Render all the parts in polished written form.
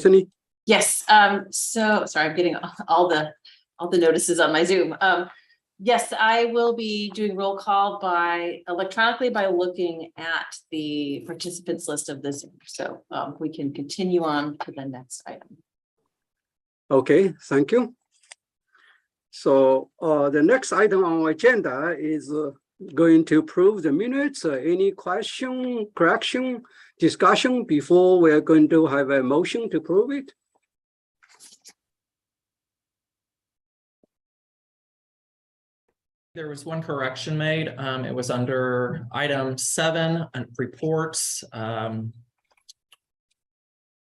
Bethany? Yes, so sorry, I'm getting all the notices on my Zoom. Yes, I will be doing roll call electronically by looking at the participants list of this. So we can continue on to the next item. Okay, thank you. So the next item on our agenda is going to approve the minutes. Any question, correction, discussion before we are going to have a motion to approve it? There was one correction made. It was under item 7 and reports. And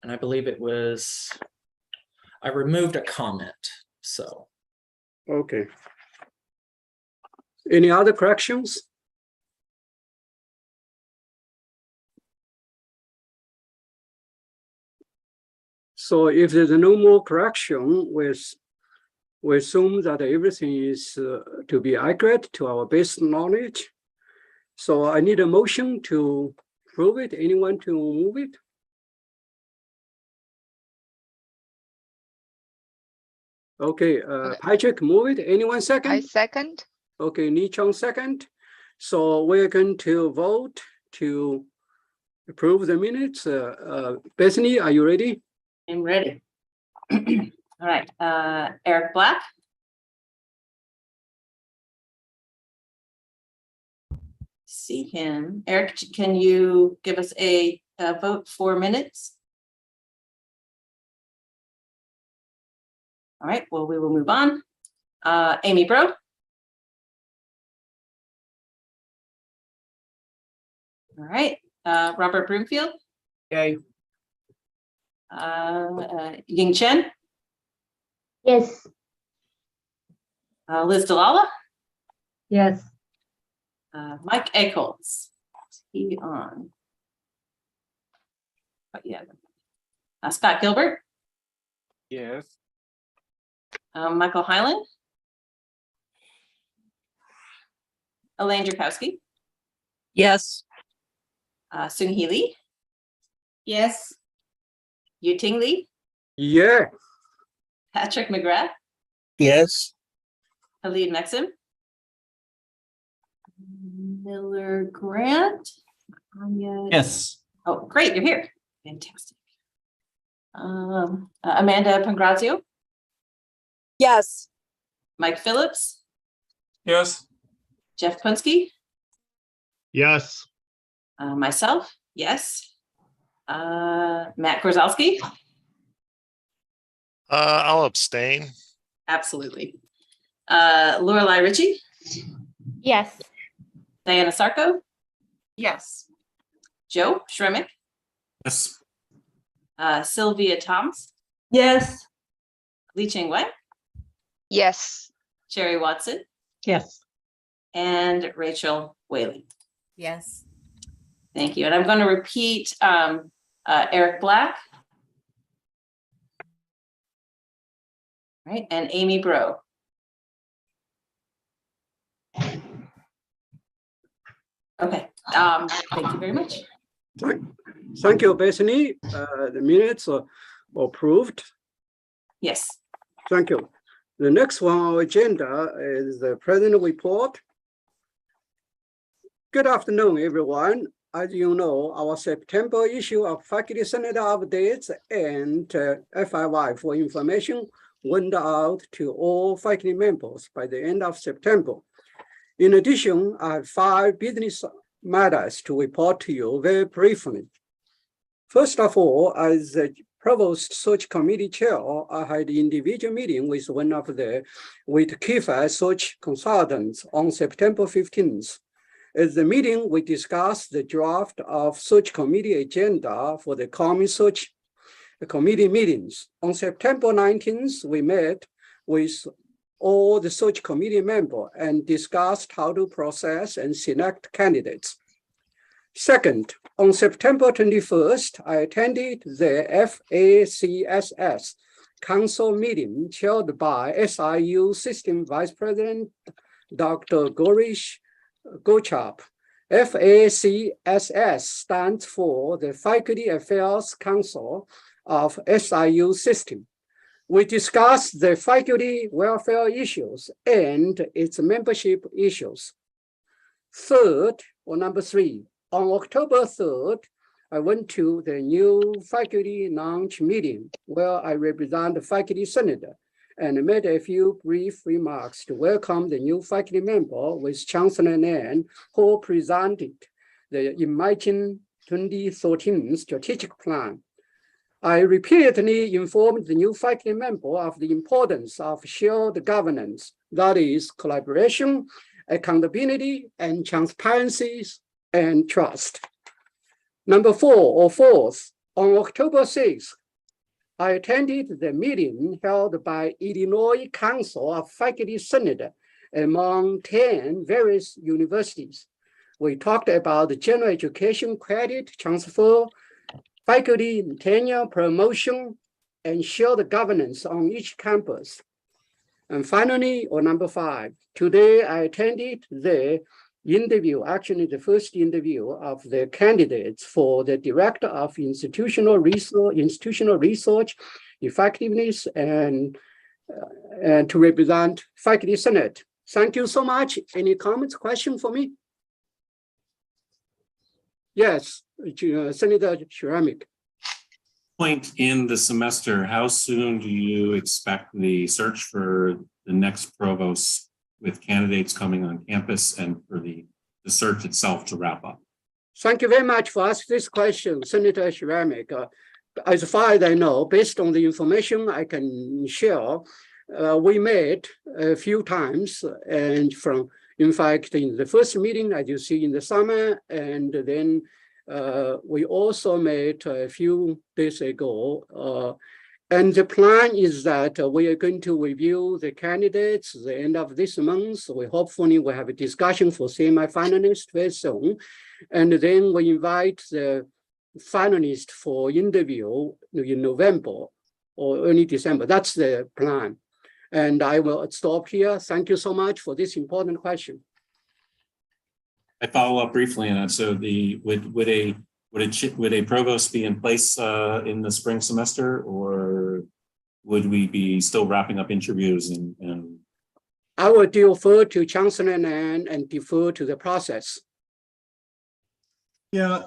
I believe it was, I removed a comment, so. Okay. Any other corrections? So if there's no more correction, we assume that everything is to be accurate to our best knowledge. So I need a motion to approve it. Anyone to move it? Okay, Patrick, move it. Anyone second? I second. Okay, Ni Chong second. So we're going to vote to approve the minutes. Bethany, are you ready? I'm ready. All right, Eric Black. See him. Eric, can you give us a vote for minutes? All right, well, we will move on. Amy Bro. All right, Robert Broomfield. Okay. Ying Chen. Yes. Liz Dalala. Yes. Mike Echols. Is he on? Oh, yeah. Scott Gilbert. Yes. Michael Hyland. Elaine Drakowski. Yes. Sung Hee Lee. Yes. Yu Ting Lee. Yeah. Patrick McGrath. Yes. Khalid Maxim. Miller Grant. Anya. Yes. Oh, great, you're here. Fantastic. Amanda Pangrazio. Yes. Mike Phillips. Yes. Jeff Punske. Yes. Myself, yes. Matt Grozalski. I'll abstain. Absolutely. Lorelei Ritchie. Yes. Diana Sarko. Yes. Joe Shremick. Yes. Sylvia Toms. Yes. Lee Ching Wei. Yes. Sherry Watson. Yes. And Rachel Whaley. Yes. Thank you. And I'm going to repeat Eric Black. Right, and Amy Bro. Okay, thank you very much. Thank you, Bethany. The minutes are approved. Yes. Thank you. The next one on our agenda is the President report. Good afternoon, everyone. As you know, our September issue of Faculty Senate updates and FIY for information went out to all faculty members by the end of September. In addition, I have 5 business matters to report to you very briefly. First of all, as the Provost Search Committee Chair, I had an individual meeting with with Kifai Search Consultants on September 15th. At the meeting, we discussed the draft of Search Committee agenda for the coming Search Committee meetings. On September 19th, we met with all the Search Committee members and discussed how to process and select candidates. Second, on September 21st, I attended the FACSS Council meeting chaired by SIU System Vice President Dr. Gorish Gochap. FACSS stands for the Faculty Affairs Council of SIU system. We discussed the faculty welfare issues and its membership issues. Third, or number 3, on October 3rd, I went to the new faculty launch meeting where I represent the faculty senator and made a few brief remarks to welcome the new faculty member with Chancellor Nan, who presented the Imagine 2013 strategic plan. I repeatedly informed the new faculty member of the importance of shared governance, that is collaboration, accountability, and transparency and trust. Number 4, or 4th, on October 6th, I attended the meeting held by Illinois Council of Faculty Senate among 10 various universities. We talked about the general education credit transfer, faculty tenure promotion, and shared governance on each campus. And finally, or number 5, today I attended the interview, actually the first interview of the candidates for the Director of Institutional Research Effectiveness and to represent Faculty Senate. Thank you so much. Any comments, question for me? Yes, Senator Shramik. Point in the semester, how soon do you expect the search for the next provost with candidates coming on campus and for the search itself to wrap up? Thank you very much for asking this question, Senator Shramik. As far as I know, based on the information I can share, we met a few times, and in fact, in the first meeting, as you see in the summer, and then we also met a few days ago. And the plan is that we are going to review the candidates at the end of this month. We hopefully will have a discussion for semi-finalists very soon. And then we invite the finalists for interview in November or early December. That's the plan. And I will stop here. Thank you so much for this important question. I follow up briefly on that. So would a provost be in place in the spring semester, or would we be still wrapping up interviews and I will defer to Chancellor Nan and defer to the process. Yeah,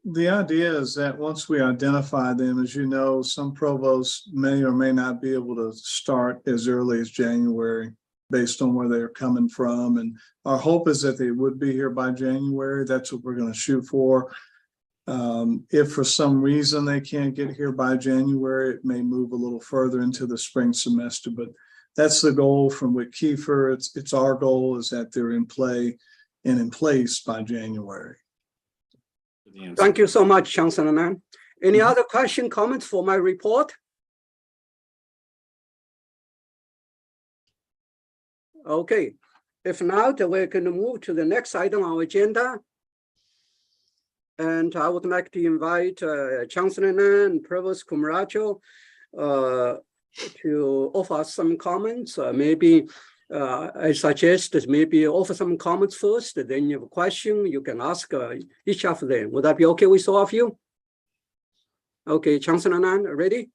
the idea is that once we identify them, as you know, some provosts may or may not be able to start as early as January based on where they're coming from. And our hope is that they would be here by January. That's what we're going to shoot for. If for some reason they can't get here by January, it may move a little further into the spring semester, but that's the goal from Witt Kiefer. It's our goal is that they're in play and in place by January. Thank you so much, Chancellor Nan. Any other question, comments for my report? Okay, if not, we're going to move to the next item on our agenda. And I would like to invite Chancellor Nan and Provost Cumaracho to offer some comments. Maybe I suggest that maybe offer some comments first, then you have a question, you can ask each of them. Would that be okay with all of you? Okay, Chancellor Nan, ready?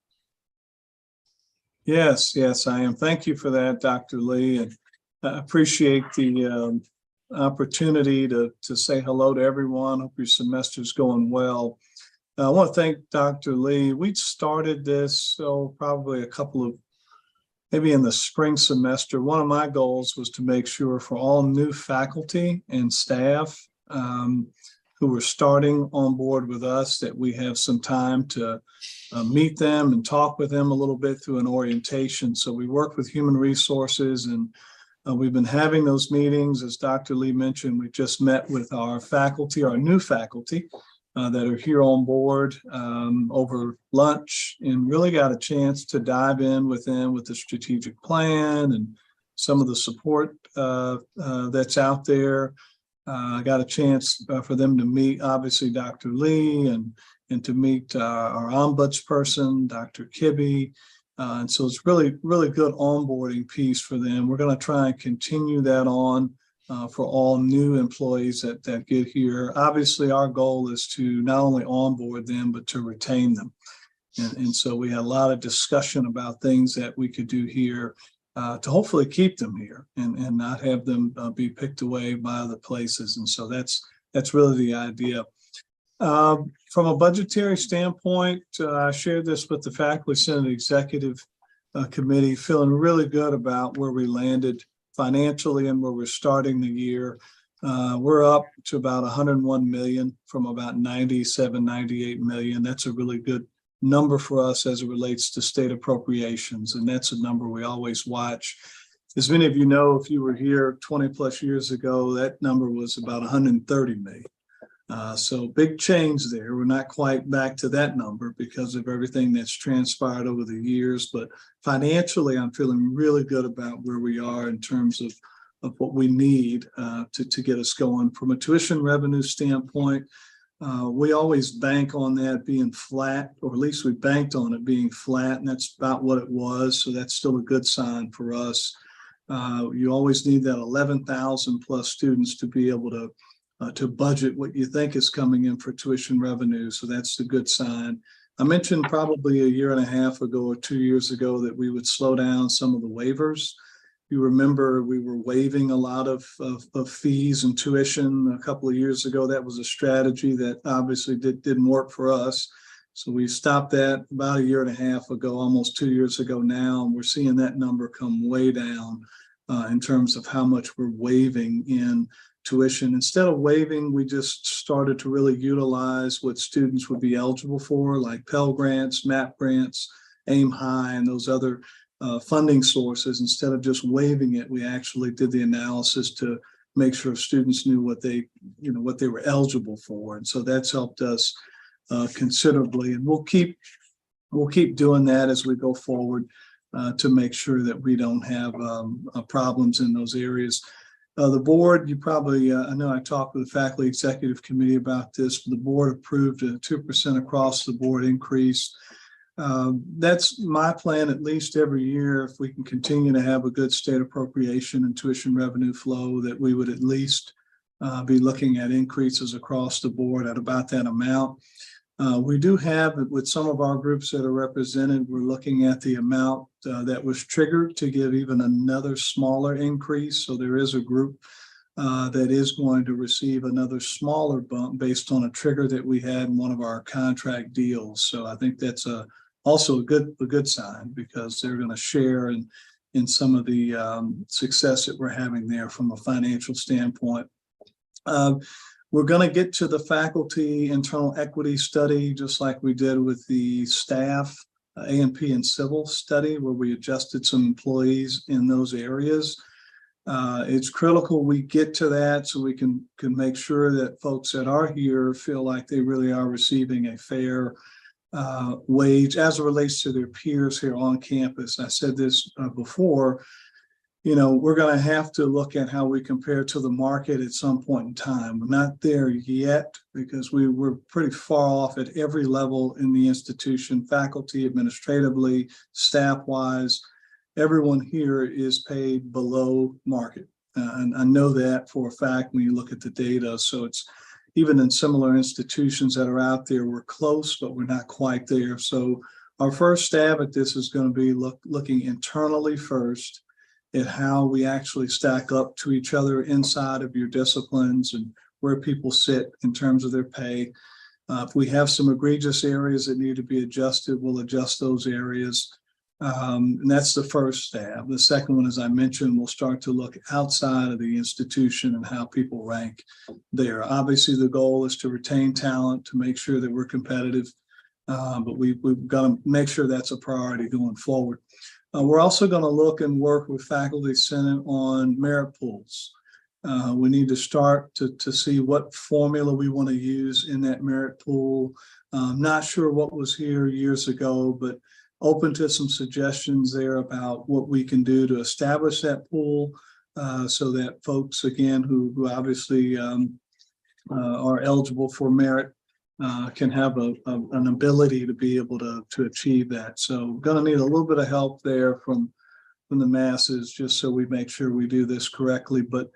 Yes, I am. Thank you for that, Dr. Lee, and I appreciate the opportunity to say hello to everyone. Hope your semester's going well. I want to thank Dr. Lee. We started this, probably a couple of, maybe in the spring semester. One of my goals was to make sure for all new faculty and staff who were starting on board with us that we have some time to meet them and talk with them a little bit through an orientation. So we work with human resources, and we've been having those meetings. As Dr. Lee mentioned, we just met with our faculty, our new faculty that are here on board over lunch, and really got a chance to dive in with them with the strategic plan and some of the support that's out there. I got a chance for them to meet, obviously, Dr. Lee and to meet our ombudsperson, Dr. Kibbe. And so it's really, really good onboarding piece for them. We're going to try and continue that on for all new employees that get here. Obviously, our goal is to not only onboard them, but to retain them. And so we had a lot of discussion about things that we could do here to hopefully keep them here and not have them be picked away by other places. And so that's really the idea. From a budgetary standpoint, I shared this with the Faculty Senate Executive Committee, feeling really good about where we landed financially and where we're starting the year. We're up to about 101 million from about 97, 98 million. That's a really good number for us as it relates to state appropriations. And that's a number we always watch. As many of you know, if you were here 20 plus years ago, that number was about 130 million. So big change there. We're not quite back to that number because of everything that's transpired over the years, but financially, I'm feeling really good about where we are in terms of what we need to get us going. From a tuition revenue standpoint, we always bank on that being flat, or at least we banked on it being flat, and that's about what it was. So that's still a good sign for us. You always need that 11,000 plus students to be able to budget what you think is coming in for tuition revenue. So that's a good sign. I mentioned probably a year and a half ago or 2 years ago that we would slow down some of the waivers. You remember we were waiving a lot of fees and tuition a couple of years ago. That was a strategy that obviously didn't work for us. So we stopped that about a year and a half ago, almost 2 years ago now, and we're seeing that number come way down in terms of how much we're waiving in tuition. Instead of waiving, we just started to really utilize what students would be eligible for, like Pell Grants, MAP grants, AIM High, and those other funding sources. Instead of just waiving it, we actually did the analysis to make sure students knew what they were eligible for. And so that's helped us considerably. And we'll keep doing that as we go forward to make sure that we don't have problems in those areas. The board, you probably, I know I talked with the Faculty Executive Committee about this, but the board approved a 2% across the board increase. That's my plan at least every year. If we can continue to have a good state appropriation and tuition revenue flow, that we would at least be looking at increases across the board at about that amount. We do have, with some of our groups that are represented, we're looking at the amount that was triggered to give even another smaller increase. So there is a group that is going to receive another smaller bump based on a trigger that we had in one of our contract deals. So I think that's also a good sign, because they're going to share in some of the success that we're having there from a financial standpoint. We're going to get to the faculty internal equity study, just like we did with the staff A&P and civil study, where we adjusted some employees in those areas. It's critical we get to that so we can make sure that folks that are here feel like they really are receiving a fair wage as it relates to their peers here on campus. I said this before. We're going to have to look at how we compare to the market at some point in time. We're not there yet because we're pretty far off at every level in the institution, faculty, administratively, staff-wise. Everyone here is paid below market. And I know that for a fact when you look at the data. So it's even in similar institutions that are out there, we're close, but we're not quite there. So our first stab at this is going to be looking internally first at how we actually stack up to each other inside of your disciplines and where people sit in terms of their pay. If we have some egregious areas that need to be adjusted, we'll adjust those areas. And that's the first stab. The second one, as I mentioned, we'll start to look outside of the institution and how people rank there. Obviously, the goal is to retain talent, to make sure that we're competitive, but we've got to make sure that's a priority going forward. We're also going to look and work with Faculty Senate on merit pools. We need to start to see what formula we want to use in that merit pool. Not sure what was here years ago, but open to some suggestions there about what we can do to establish that pool so that folks, again, who obviously are eligible for merit can have an ability to be able to achieve that. So we're going to need a little bit of help there from the masses, just so we make sure we do this correctly. But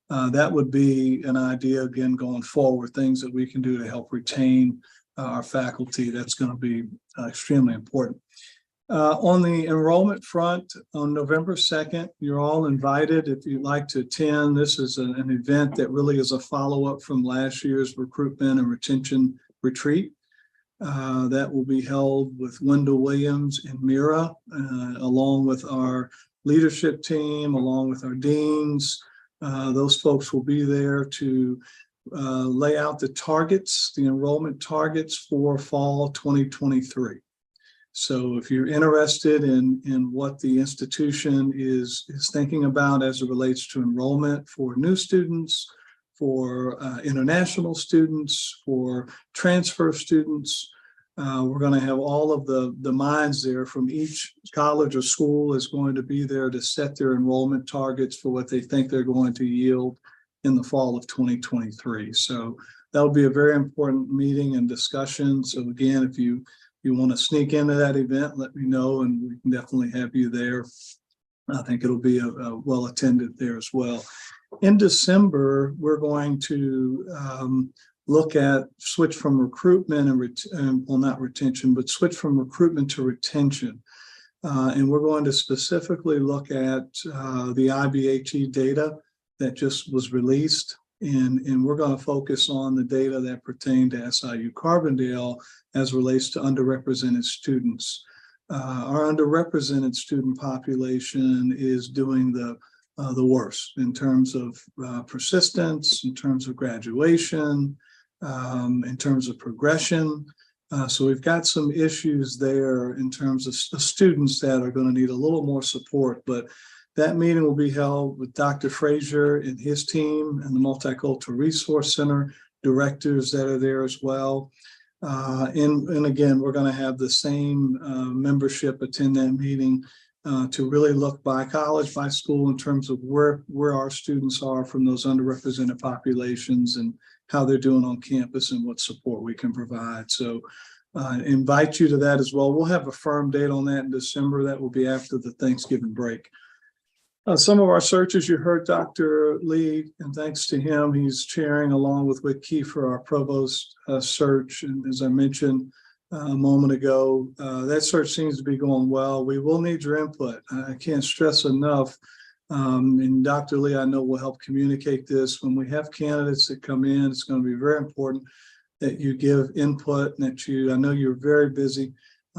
that would be an idea, again, going forward, things that we can do to help retain our faculty. That's going to be extremely important. On the enrollment front, on November 2nd, you're all invited if you'd like to attend. This is an event that really is a follow-up from last year's recruitment and retention retreat. That will be held with Wendell Williams and Mira, along with our leadership team, along with our deans. Those folks will be there to lay out the targets, the enrollment targets for fall 2023. So if you're interested in what the institution is thinking about as it relates to enrollment for new students, for international students, for transfer students, we're going to have all of the minds there from each college or school is going to be there to set their enrollment targets for what they think they're going to yield in the fall of 2023. So that'll be a very important meeting and discussion. So again, if you want to sneak into that event, let me know and we can definitely have you there. I think it'll be a well attended there as well. In December, we're going to look at switch from recruitment and well, not retention, but switch from recruitment to retention. And we're going to specifically look at the IBHE data that just was released. And we're going to focus on the data that pertain to SIU Carbondale as relates to underrepresented students. Our underrepresented student population is doing the worst in terms of persistence, in terms of graduation, in terms of progression. So we've got some issues there in terms of students that are going to need a little more support, but that meeting will be held with Dr. Frazier and his team and the Multicultural Resource Center directors that are there as well. And again, we're going to have the same membership attend that meeting to really look by college, by school in terms of where our students are from those underrepresented populations and how they're doing on campus and what support we can provide. So invite you to that as well. We'll have a firm date on that in December. That will be after the Thanksgiving break. Some of our searches, you heard Dr. Lee, and thanks to him, he's chairing along with Wick Kiefer our provost search. And as I mentioned a moment ago, that search seems to be going well. We will need your input. I can't stress enough. And Dr. Lee, I know will help communicate this. When we have candidates that come in, it's going to be very important that you give input and that I know you're very busy.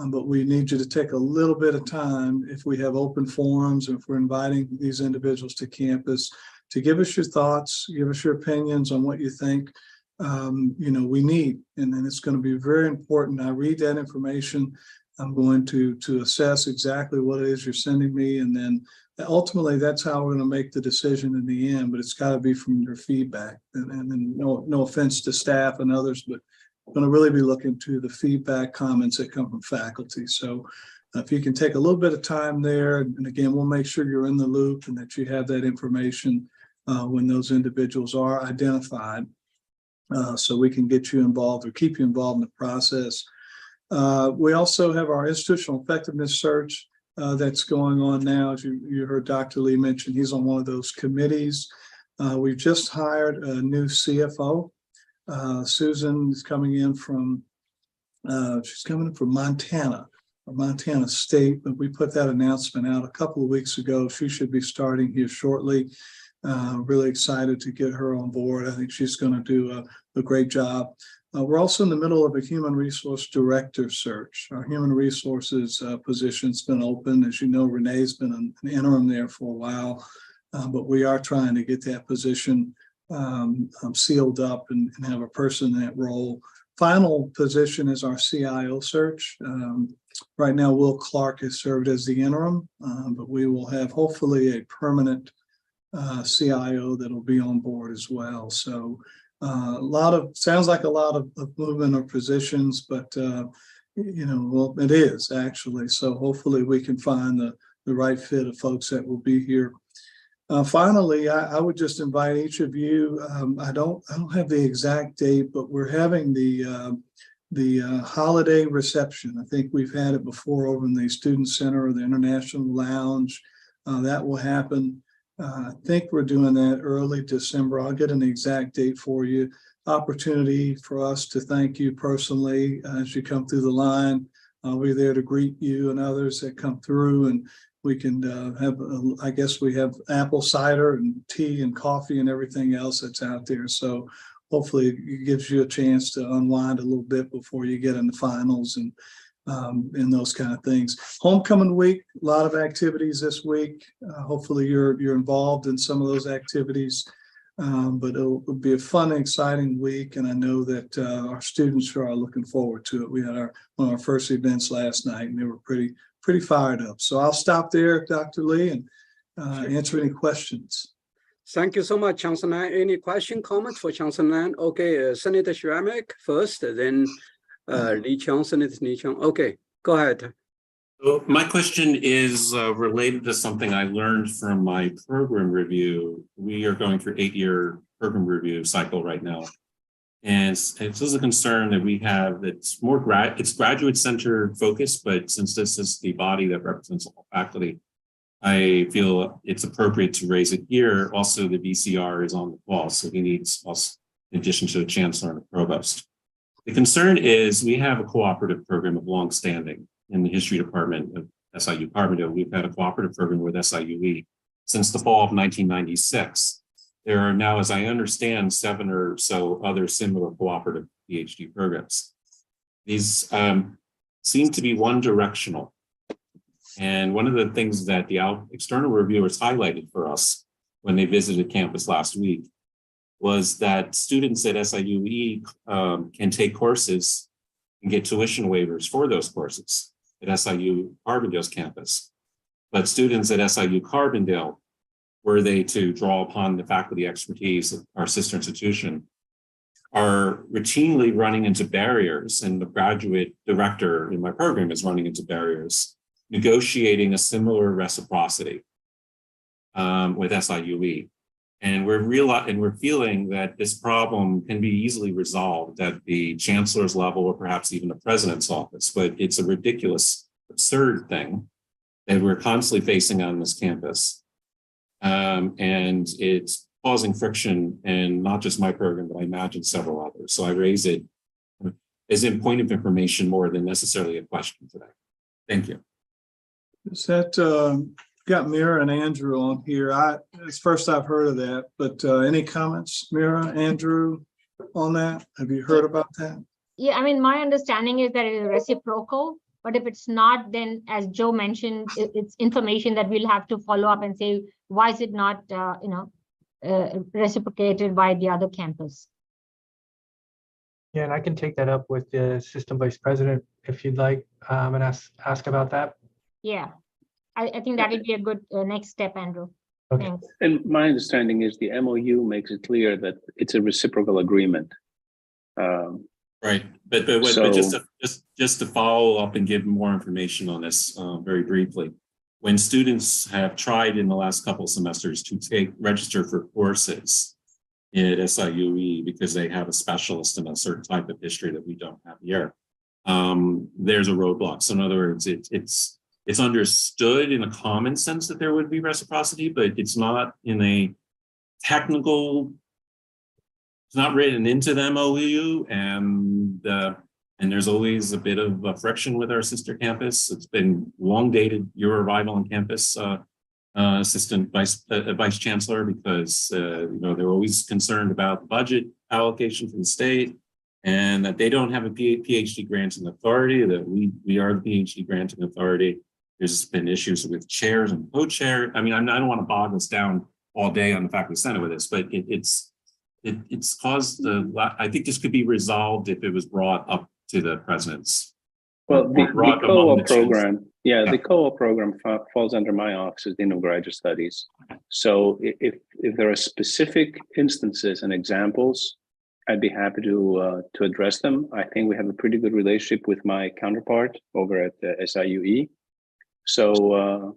But we need you to take a little bit of time if we have open forums, if we're inviting these individuals to campus, to give us your thoughts, give us your opinions on what you think we need. And then it's going to be very important. I read that information. I'm going to assess exactly what it is you're sending me. And then ultimately, that's how we're going to make the decision in the end. But it's got to be from your feedback. And no offense to staff and others, but going to really be looking to the feedback comments that come from faculty. So if you can take a little bit of time there, and again, we'll make sure you're in the loop and that you have that information when those individuals are identified so we can get you involved or keep you involved in the process. We also have our institutional effectiveness search that's going on now. As you heard Dr. Lee mention, he's on one of those committees. We've just hired a new CFO. Susan is coming in from Montana, or Montana State, but we put that announcement out a couple of weeks ago. She should be starting here shortly. Really excited to get her on board. I think she's going to do a great job. We're also in the middle of a human resource director search. Our human resources position's been open. As you know, Renee's been an interim there for a while, but we are trying to get that position sealed up and have a person in that role. Final position is our CIO search. Right now, Will Clark has served as the interim, but we will have hopefully a permanent CIO that'll be on board as well. So sounds like a lot of movement of positions, but well, it is actually. So hopefully we can find the right fit of folks that will be here. Finally, I would just invite each of you. I don't have the exact date, but we're having the holiday reception. I think we've had it before over in the Student Center or the International Lounge. That will happen. I think we're doing that early December. I'll get an exact date for you. opportunity for us to thank you personally as you come through the line. We're there to greet you and others that come through, and we can have, I guess we have apple cider and tea and coffee and everything else that's out there. So hopefully it gives you a chance to unwind a little bit before you get into finals and those kind of things. Homecoming week, a lot of activities this week. Hopefully you're involved in some of those activities. But it'll be a fun, exciting week, and I know that our students are looking forward to it. We had one of our first events last night, and they were pretty fired up. So I'll stop there, Dr. Lee, and answer any questions. Thank you so much, Chancellor Nan. Any question, comments for Chancellor Nan? Okay, Senator Schrammek first, then Lee Chung, Senator Lee Chung. Okay, go ahead. So my question is related to something I learned from my program review. We are going through 8-year program review cycle right now. And it's a concern that we have that's more it's graduate centered focus, but since this is the body that represents all faculty, I feel it's appropriate to raise it here. Also, the VCR is on the call, so he needs us in addition to the chancellor and the provost. The concern is we have a cooperative program of longstanding in the history department of SIU Carbondale. We've had a cooperative program with SIUE since the fall of 1996. There are now, as I understand, 7 or so other similar cooperative PhD programs. These seem to be one-directional. And one of the things that the external reviewers highlighted for us when they visited campus last week was that students at SIUE can take courses and get tuition waivers for those courses at SIU Carbondale's campus. But students at SIU Carbondale, were they to draw upon the faculty expertise of our sister institution, are routinely running into barriers, and the graduate director in my program is running into barriers, negotiating a similar reciprocity with SIUE. And we're feeling that this problem can be easily resolved at the chancellor's level or perhaps even the president's office, but it's a ridiculous, absurd thing that we're constantly facing on this campus. And it's causing friction in not just my program, but I imagine several others. So I raise it as a point of information more than necessarily a question today. Thank you. Is that got Mira and Andrew on here? It's first I've heard of that, but any comments, Mira, Andrew, on that? Have you heard about that? Yeah, I mean, my understanding is that it is reciprocal, but if it's not, then as Joe mentioned, it's information that we'll have to follow up and say, why is it not, reciprocated by the other campus? Yeah, and I can take that up with the system vice president if you'd like, and ask about that. Yeah, I think that would be a good next step, Andrew. Okay. Thanks. And my understanding is the MOU makes it clear that it's a reciprocal agreement. Right, but just to follow up and give more information on this very briefly. When students have tried in the last couple of semesters to register for courses at SIUE because they have a specialist in a certain type of history that we don't have here, there's a roadblock. So in other words, it's understood in a common sense that there would be reciprocity, but it's not in a technical. It's not written into the MOU, and there's always a bit of friction with our sister campus. It's been long dated your arrival on campus, assistant vice chancellor, because they're always concerned about the budget allocation from the state, and that they don't have a PhD granting authority. That we are the PhD granting authority. There's been issues with chairs and co-chair. I mean, I don't want to bog us down all day on the faculty senate with this, but it's caused I think this could be resolved if it was brought up to the president's. Well, the co-op program, the co-op program falls under my office as Dean of Graduate Studies. So if there are specific instances and examples, I'd be happy to address them. I think we have a pretty good relationship with my counterpart over at SIUE. So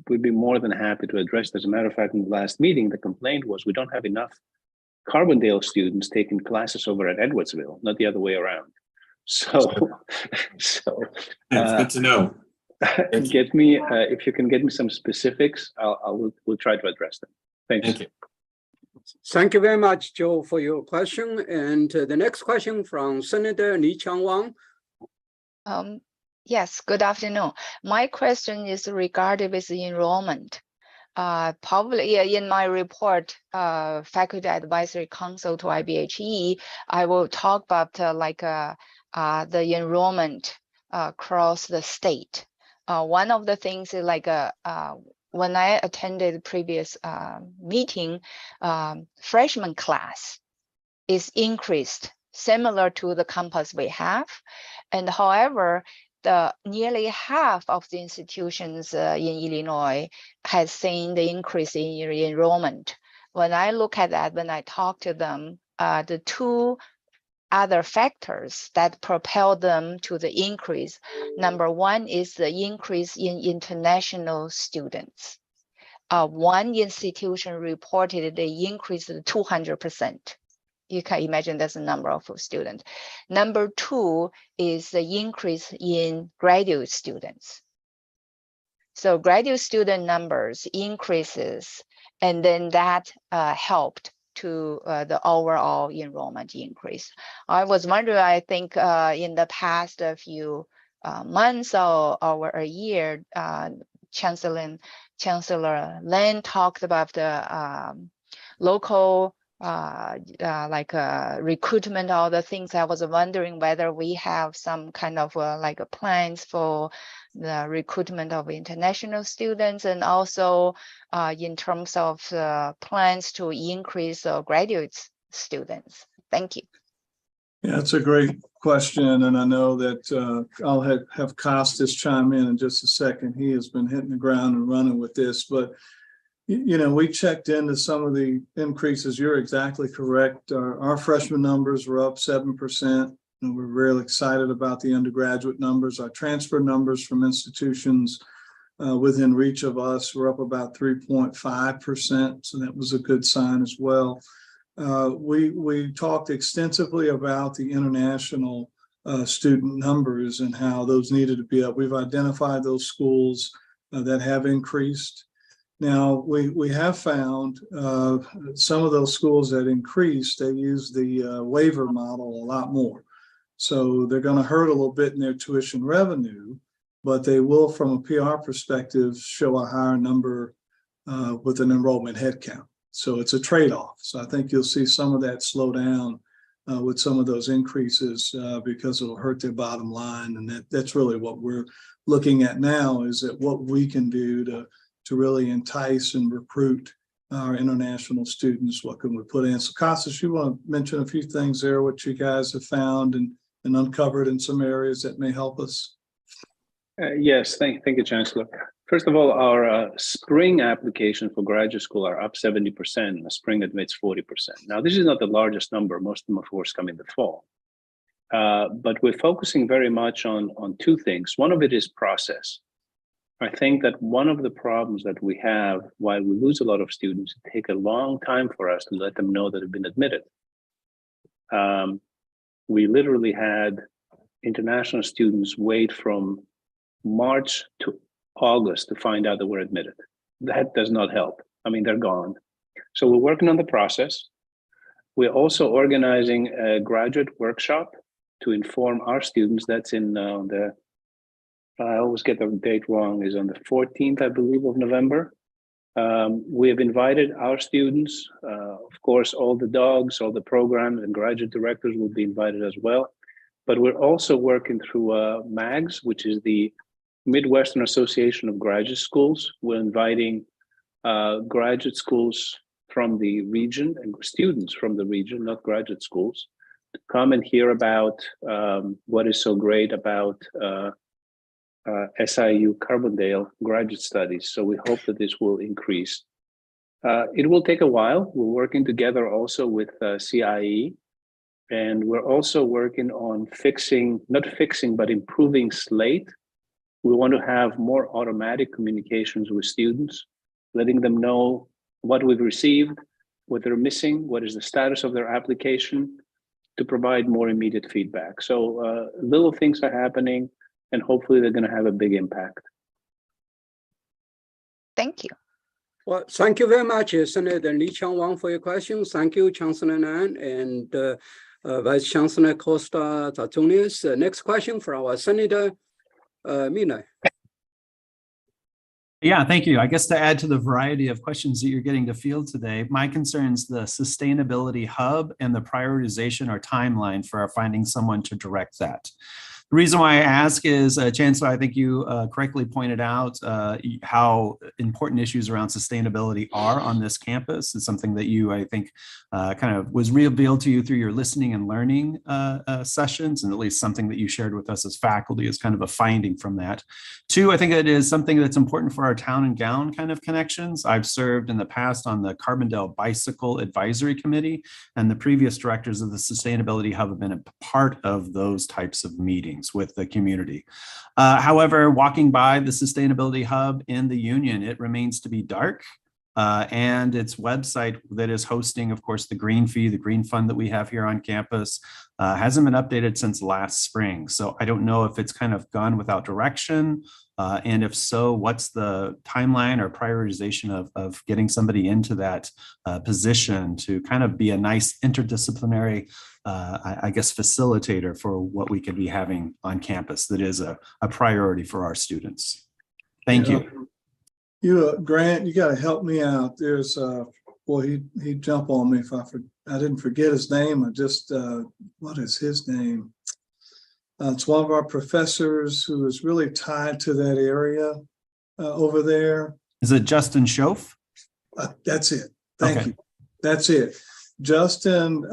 we'd be more than happy to address it. As a matter of fact, in the last meeting, the complaint was we don't have enough Carbondale students taking classes over at Edwardsville, not the other way around. So It's good to know. Get me if you can get me some specifics, we'll try to address them. Thanks. Thank you. Thank you very much, Joe, for your question. And the next question from Senator Lee Chang-wang. Yes, good afternoon. My question is regarding with enrollment. Probably in my report, Faculty Advisory Council to IBHE, I will talk about the enrollment across the state. One of the things is when I attended the previous meeting, freshman class is increased, similar to the campus we have. And however, nearly half of the institutions in Illinois has seen the increase in enrollment. When I look at that, when I talk to them, the two other factors that propel them to the increase, number one is the increase in international students. One institution reported the increase of 200%. You can imagine that's the number of students. Number two is the increase in graduate students. So graduate student numbers increases, and then that helped to the overall enrollment increase. I was wondering, I think in the past few months or a year, Chancellor Lane talked about the local recruitment, all the things. I was wondering whether we have some kind of plans for the recruitment of international students, and also in terms of plans to increase graduate students. Thank you. Yeah, it's a great question, and I know that I'll have Costas chime in just a second. He has been hitting the ground and running with this, but you know, we checked into some of the increases. You're exactly correct. Our freshman numbers were up 7%, and we're really excited about the undergraduate numbers. Our transfer numbers from institutions within reach of us were up about 3.5%, so that was a good sign as well. We talked extensively about the international student numbers and how those needed to be up. We've identified those schools that have increased. Now, we have found some of those schools that increased, they use the waiver model a lot more. So they're going to hurt a little bit in their tuition revenue, but they will, from a PR perspective, show a higher number with an enrollment headcount. So it's a trade-off. So I think you'll see some of that slow down with some of those increases because it'll hurt their bottom line. And that's really what we're looking at now, is that what we can do to really entice and recruit our international students. What can we put in? So Costas, you want to mention a few things there, what you guys have found and uncovered in some areas that may help us? Yes, thank you, Chancellor. First of all, our spring applications for graduate school are up 70%, and the spring admits 40%. Now, this is not the largest number. Most of them, of course, come in the fall. But we're focusing very much on two things. One of it is process. I think that one of the problems that we have, while we lose a lot of students, it takes a long time for us to let them know that they've been admitted. We literally had international students wait from March to August to find out that we're admitted. That does not help. I mean, they're gone. So we're working on the process. We're also organizing a graduate workshop to inform our students. That's in I always get the date wrong, is on the 14th, I believe, of November. We have invited our students. Of course, all the dogs, all the programs and graduate directors will be invited as well. But we're also working through MAGS, which is the Midwestern Association of Graduate Schools. We're inviting graduate schools from the region and students from the region, not graduate schools, to come and hear about what is so great about SIU Carbondale graduate studies. So we hope that this will increase. It will take a while. We're working together also with CIE, and we're also working on but improving Slate. We want to have more automatic communications with students, letting them know what we've received, what they're missing, what is the status of their application, to provide more immediate feedback. So little things are happening, and hopefully they're going to have a big impact. Thank you. Well, thank you very much, Senator Lee Chang-Wang, for your questions. Thank you, Chancellor Nan and Vice Chancellor Costa Tsatsounis. Next question for our Senator Mina. Yeah, thank you. I guess to add to the variety of questions that you're getting to field today, my concerns, the sustainability hub and the prioritization or timeline for finding someone to direct that. The reason why I ask is, Chancellor, I think you correctly pointed out how important issues around sustainability are on this campus. It's something that you, I think, kind of was revealed to you through your listening and learning sessions, and at least something that you shared with us as faculty is kind of a finding from that. Two, I think it is something that's important for our town and gown kind of connections. I've served in the past on the Carbondale Bicycle Advisory Committee, and the previous directors of the Sustainability Hub have been a part of those types of meetings with the community. However, walking by the Sustainability Hub in the Union, it remains to be dark. And its website that is hosting, of course, the Green Fee, the Green Fund that we have here on campus, hasn't been updated since last spring. So I don't know if it's kind of gone without direction. And if so, what's the timeline or prioritization of getting somebody into that position to kind of be a nice interdisciplinary, I guess, facilitator for what we could be having on campus that is a priority for our students. Thank you. Grant, you got to help me out. There's well, he'd jump on me if I didn't forget his name. I just what is his name? It's one of our professors who is really tied to that area over there. Is it Justin Schoaf? That's it. Thank you. That's it. Justin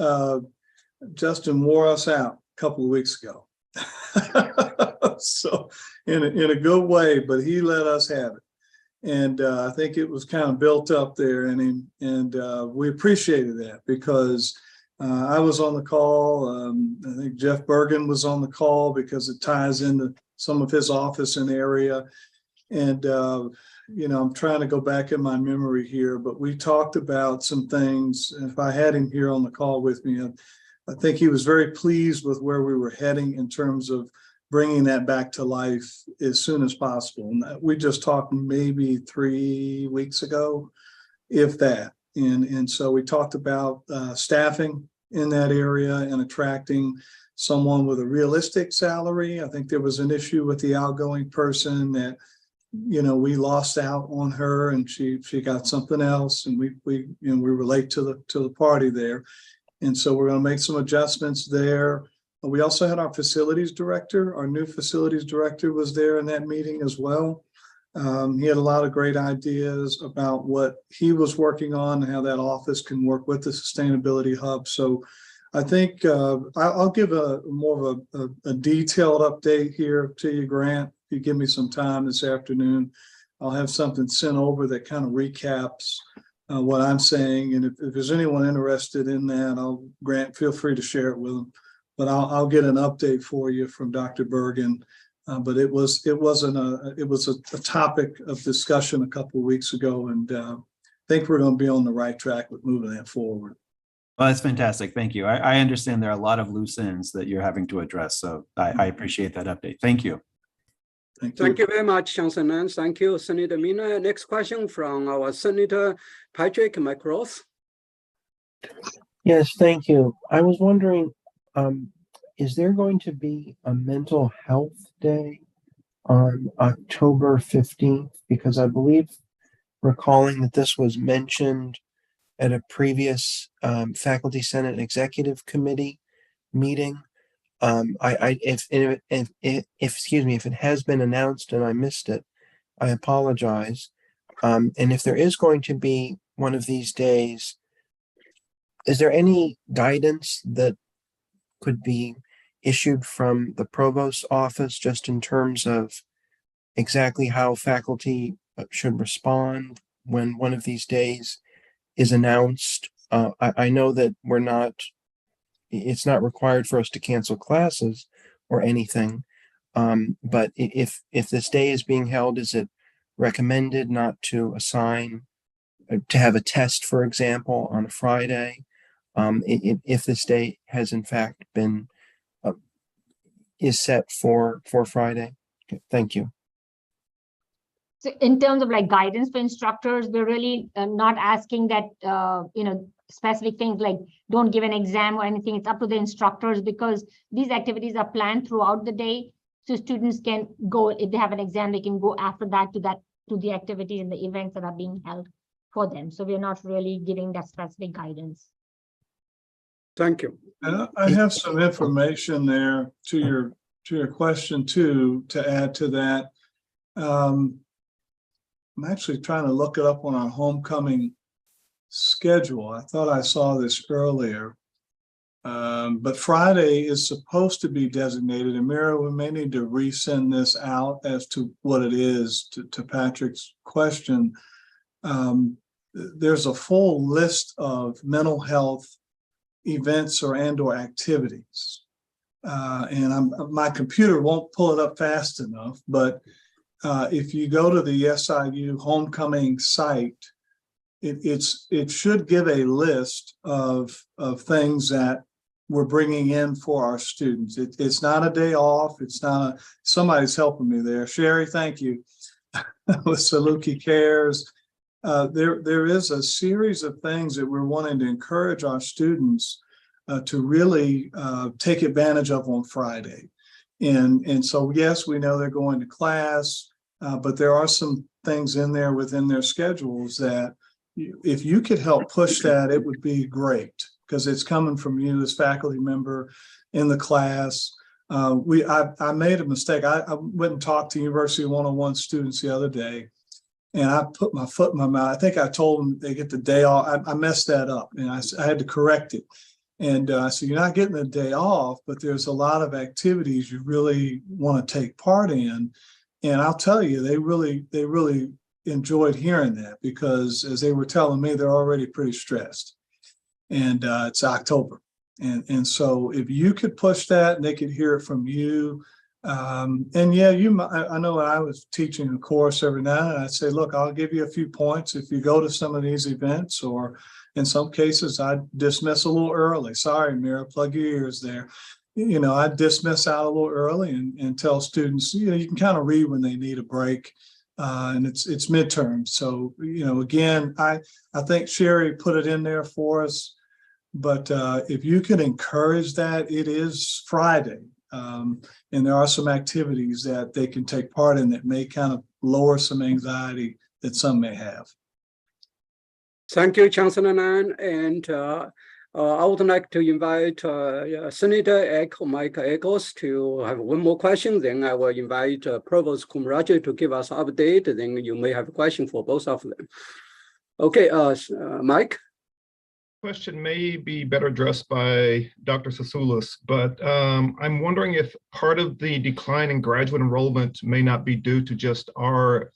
wore us out a couple of weeks ago. So in a good way, but he let us have it. And I think it was kind of built up there, and we appreciated that because I was on the call. I think Jeff Bergen was on the call because it ties into some of his office and area. And, you know, I'm trying to go back in my memory here, but we talked about some things. If I had him here on the call with me, I think he was very pleased with where we were heading in terms of bringing that back to life as soon as possible. And we just talked maybe 3 weeks ago, if that. And so we talked about staffing in that area and attracting someone with a realistic salary. I think there was an issue with the outgoing person that, you know, we lost out on her and she got something else, and we were late to the party there. And so we're going to make some adjustments there. We also had our facilities director. Our new facilities director was there in that meeting as well. He had a lot of great ideas about what he was working on and how that office can work with the Sustainability Hub. So I think I'll give a more of a detailed update here to you, Grant. If you give me some time this afternoon, I'll have something sent over that kind of recaps what I'm saying. And if there's anyone interested in that, Grant, feel free to share it with them. But I'll get an update for you from Dr. Bergen. But it was a topic of discussion a couple of weeks ago, and I think we're going to be on the right track with moving that forward. Well, that's fantastic. Thank you. I understand there are a lot of loose ends that you're having to address, so I appreciate that update. Thank you. Thank you very much, Chancellor Nan. Thank you, Senator Mina. Next question from our Senator Patrick McRoth. Yes, thank you. I was wondering, is there going to be a mental health day on October 15th? Because I believe recalling that this was mentioned at a previous Faculty Senate Executive Committee meeting. If it has been announced and I missed it, I apologize. And if there is going to be one of these days, is there any guidance that could be issued from the provost's office just in terms of exactly how faculty should respond when one of these days is announced? I know that it's not required for us to cancel classes or anything, but if this day is being held, is it recommended not to to have a test, for example, on a Friday? If this day has in fact been is set for Friday. Okay, thank you. So in terms of like guidance for instructors, we're really not asking that, specific things like don't give an exam or anything. It's up to the instructors because these activities are planned throughout the day. So students can go, if they have an exam, they can go after that to the activities and the events that are being held for them. So we're not really giving that specific guidance. Thank you. And I have some information there to your question too, to add to that. I'm actually trying to look it up on our homecoming schedule. I thought I saw this earlier. But Friday is supposed to be designated. And Mira, we may need to resend this out as to what it is to Patrick's question. There's a full list of mental health events or activities. And my computer won't pull it up fast enough, but if you go to the SIU homecoming site, it should give a list of things that we're bringing in for our students. It's not a day off. It's not somebody's helping me there. Sherry, thank you. With Saluki Cares. There is a series of things that we're wanting to encourage our students to really take advantage of on Friday. And so, yes, we know they're going to class, but there are some things in there within their schedules that if you could help push that, it would be great because it's coming from you as faculty member in the class. I made a mistake. I went and talked to University 101 students the other day, and I put my foot in my mouth. I think I told them they get the day off. I messed that up, and I had to correct it. And so you're not getting the day off, but there's a lot of activities you really want to take part in. And I'll tell you, they really enjoyed hearing that because as they were telling me, they're already pretty stressed. And it's October. And so if you could push that and they could hear it from you. And yeah, I know I was teaching a course every night and I'd say, look, I'll give you a few points if you go to some of these events, or in some cases I'd dismiss a little early. Sorry, Mira, plug your ears there. I'd dismiss out a little early and tell students, you can kind of read when they need a break. And it's midterm. So, again, I think Sherry put it in there for us. But if you can encourage that, it is Friday. And there are some activities that they can take part in that may kind of lower some anxiety that some may have. Thank you, Chancellor Nan. And I would like to invite Senator Mike Echols to have one more question. Then I will invite Provost Kumaraji to give us an update. Then you may have a question for both of them. Okay, Mike. Question may be better addressed by Dr. Sasoulis, but I'm wondering if part of the decline in graduate enrollment may not be due to just our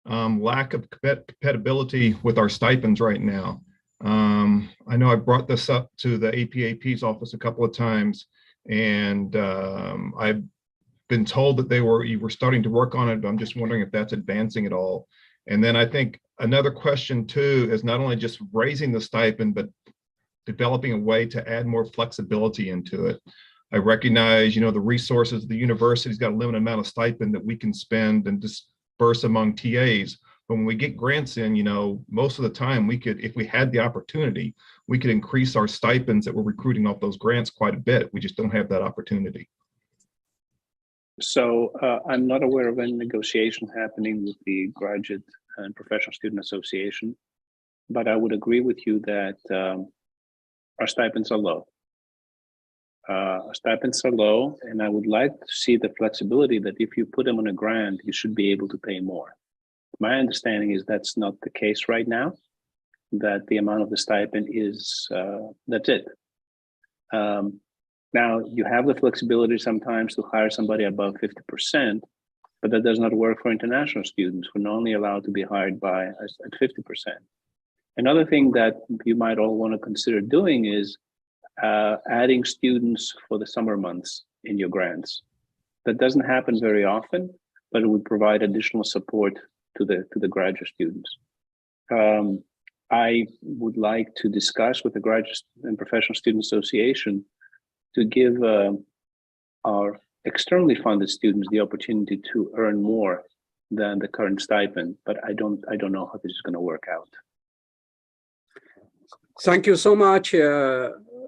lack of compatibility with our stipends right now. I know I brought this up to the APAP's office a couple of times, and I've been told that you were starting to work on it, but I'm just wondering if that's advancing at all. And then I think another question too is not only just raising the stipend, but developing a way to add more flexibility into it. I recognize, the resources, the university's got a limited amount of stipend that we can spend and disperse among TAs. But when we get grants in, most of the time we could, if we had the opportunity, we could increase our stipends that we're recruiting off those grants quite a bit. We just don't have that opportunity. So I'm not aware of any negotiation happening with the Graduate and Professional Student Association, but I would agree with you that our stipends are low. Our stipends are low, and I would like to see the flexibility that if you put them on a grant, you should be able to pay more. My understanding is that's not the case right now, that the amount of the stipend is, that's it. Now, you have the flexibility sometimes to hire somebody above 50%, but that does not work for international students who are only allowed to be hired by at 50%. Another thing that you might all want to consider doing is adding students for the summer months in your grants. That doesn't happen very often, but it would provide additional support to the graduate students. I would like to discuss with the Graduate and Professional Student Association to give our externally funded students the opportunity to earn more than the current stipend, but I don't know how this is going to work out. Thank you so much, Dr.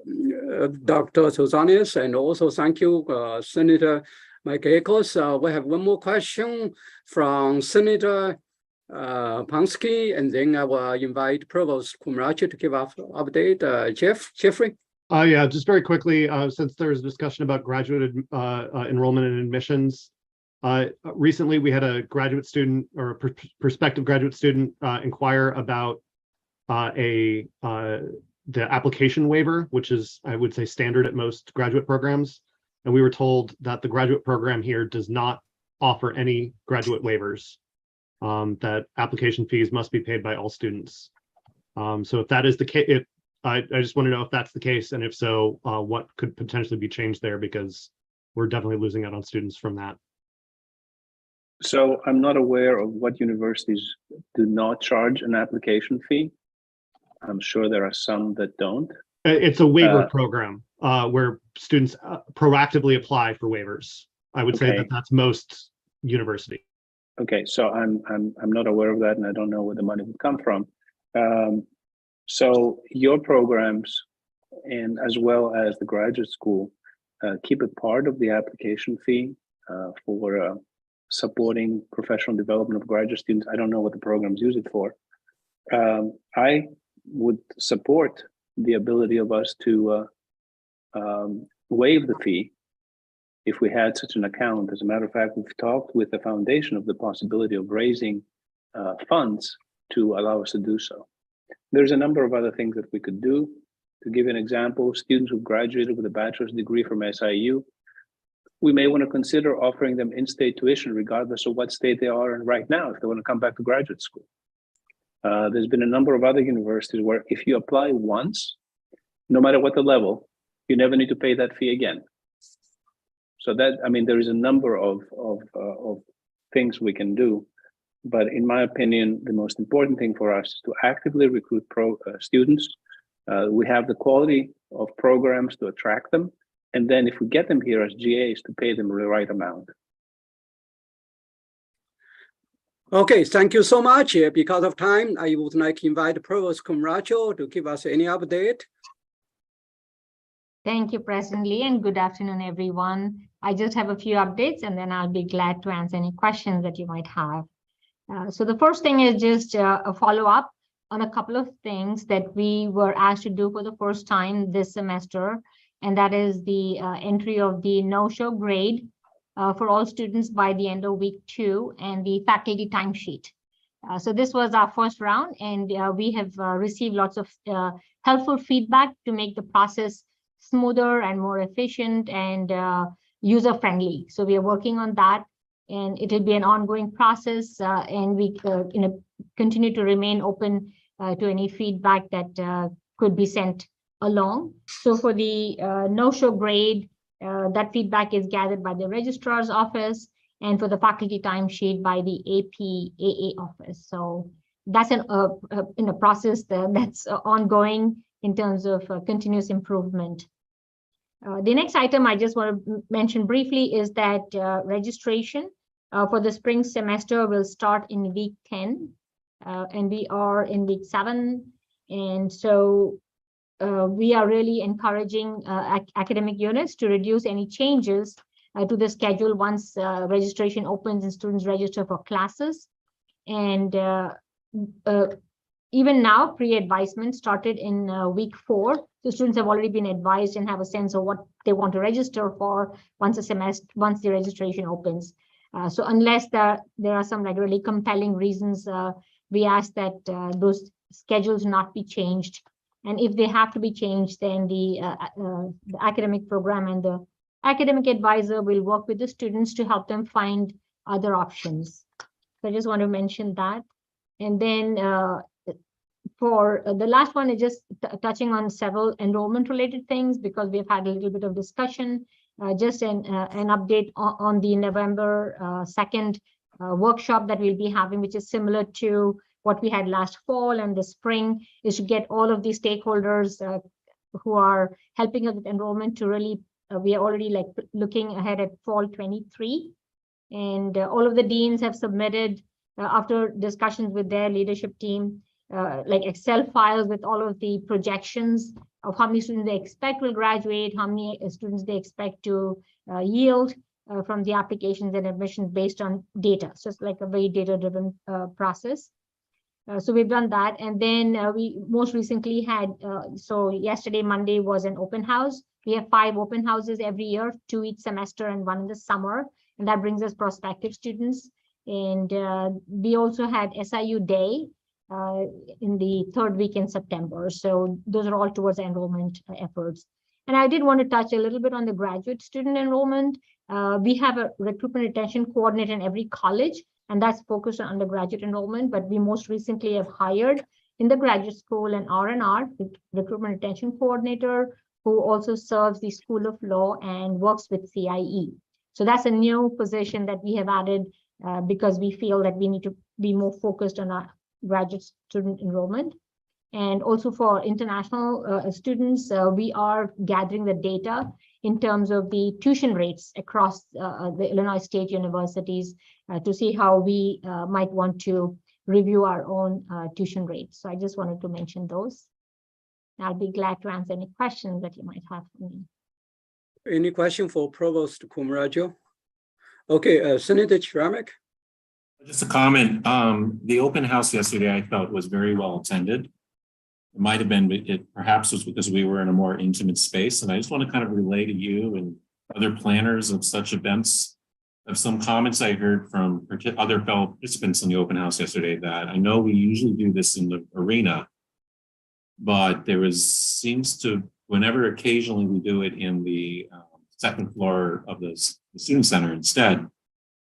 Souzanis, and also thank you, Senator Mike Akers. We have one more question from Senator Pansky, and then I will invite Provost Kumrachi to give us an update. Jeffrey? Yeah, just very quickly, since there's discussion about graduate enrollment and admissions, recently we had a graduate student or a prospective graduate student inquire about the application waiver, which is, I would say, standard at most graduate programs. And we were told that the graduate program here does not offer any graduate waivers, that application fees must be paid by all students. So if that is the case, I just want to know if that's the case, and if so, what could potentially be changed there, because we're definitely losing out on students from that. So I'm not aware of what universities do not charge an application fee. I'm sure there are some that don't. It's a waiver program where students proactively apply for waivers. I would say that that's most universities. Okay, so I'm not aware of that, and I don't know where the money would come from. So your programs, and as well as the graduate school, keep it part of the application fee for supporting professional development of graduate students. I don't know what the programs use it for. I would support the ability of us to waive the fee if we had such an account. As a matter of fact, we've talked with the foundation of the possibility of raising funds to allow us to do so. There's a number of other things that we could do. To give an example, students who graduated with a bachelor's degree from SIU, we may want to consider offering them in-state tuition regardless of what state they are in right now, if they want to come back to graduate school. There's been a number of other universities where if you apply once, no matter what the level, you never need to pay that fee again. So that, I mean, there is a number of things we can do. But in my opinion, the most important thing for us is to actively recruit students. We have the quality of programs to attract them. And then if we get them here as GAs, to pay them the right amount. Okay, thank you so much. Because of time, I would like to invite Provost Kumracho to give us any update. Thank you, President Lee, and good afternoon, everyone. I just have a few updates, and then I'll be glad to answer any questions that you might have. So the first thing is just a follow-up on a couple of things that we were asked to do for the first time this semester, and that is the entry of the no-show grade for all students by the end of week 2 and the faculty timesheet. So this was our first round, and we have received lots of helpful feedback to make the process smoother and more efficient and user-friendly. So we are working on that, and it will be an ongoing process, and we continue to remain open to any feedback that could be sent along. So for the no-show grade, that feedback is gathered by the registrar's office, and for the faculty timesheet by the APAA office. So that's in a process that's ongoing in terms of continuous improvement. The next item I just want to mention briefly is that registration for the spring semester will start in week 10, and we are in week 7. And so we are really encouraging academic units to reduce any changes to the schedule once registration opens and students register for classes. And even now, pre-advisement started in week 4. So students have already been advised and have a sense of what they want to register for once the registration opens. So unless there are some like really compelling reasons, we ask that those schedules not be changed. And if they have to be changed, then the academic program and the academic advisor will work with the students to help them find other options. So I just want to mention that. And then for the last one is just touching on several enrollment related things, because we've had a little bit of discussion, just an update on the November 2nd workshop that we'll be having, which is similar to what we had last fall and the spring, is to get all of these stakeholders who are helping us with enrollment to really, we are already like looking ahead at fall 23. And all of the deans have submitted, after discussions with their leadership team, like Excel files with all of the projections of how many students they expect will graduate, how many students they expect to yield from the applications and admissions based on data. So it's like a very data-driven process. So we've done that. And then we most recently had, so yesterday, Monday, was an open house. We have 5 open houses every year, 2 each semester and 1 in the summer. And that brings us prospective students. And we also had SIU Day in the 3rd week in September. So those are all towards enrollment efforts. And I did want to touch a little bit on the graduate student enrollment. We have a recruitment retention coordinator in every college, and that's focused on undergraduate enrollment. But we most recently have hired in the graduate school an R&R, recruitment retention coordinator, who also serves the School of Law and works with CIE. So that's a new position that we have added because we feel that we need to be more focused on our graduate student enrollment. And also for international students, we are gathering the data in terms of the tuition rates across the Illinois State universities to see how we might want to review our own tuition rates. So I just wanted to mention those. I'll be glad to answer any questions that you might have for me. Any question for Provost Kumarajo? Okay, Senator Chiramek. Just a comment. The open house yesterday I felt was very well attended. It might have been, it perhaps was because we were in a more intimate space. And I just want to kind of relay to you and other planners of such events of some comments I heard from other fellow participants in the open house yesterday that I know we usually do this in the arena, but there seems to, whenever occasionally we do it in the 2nd floor of the student center instead,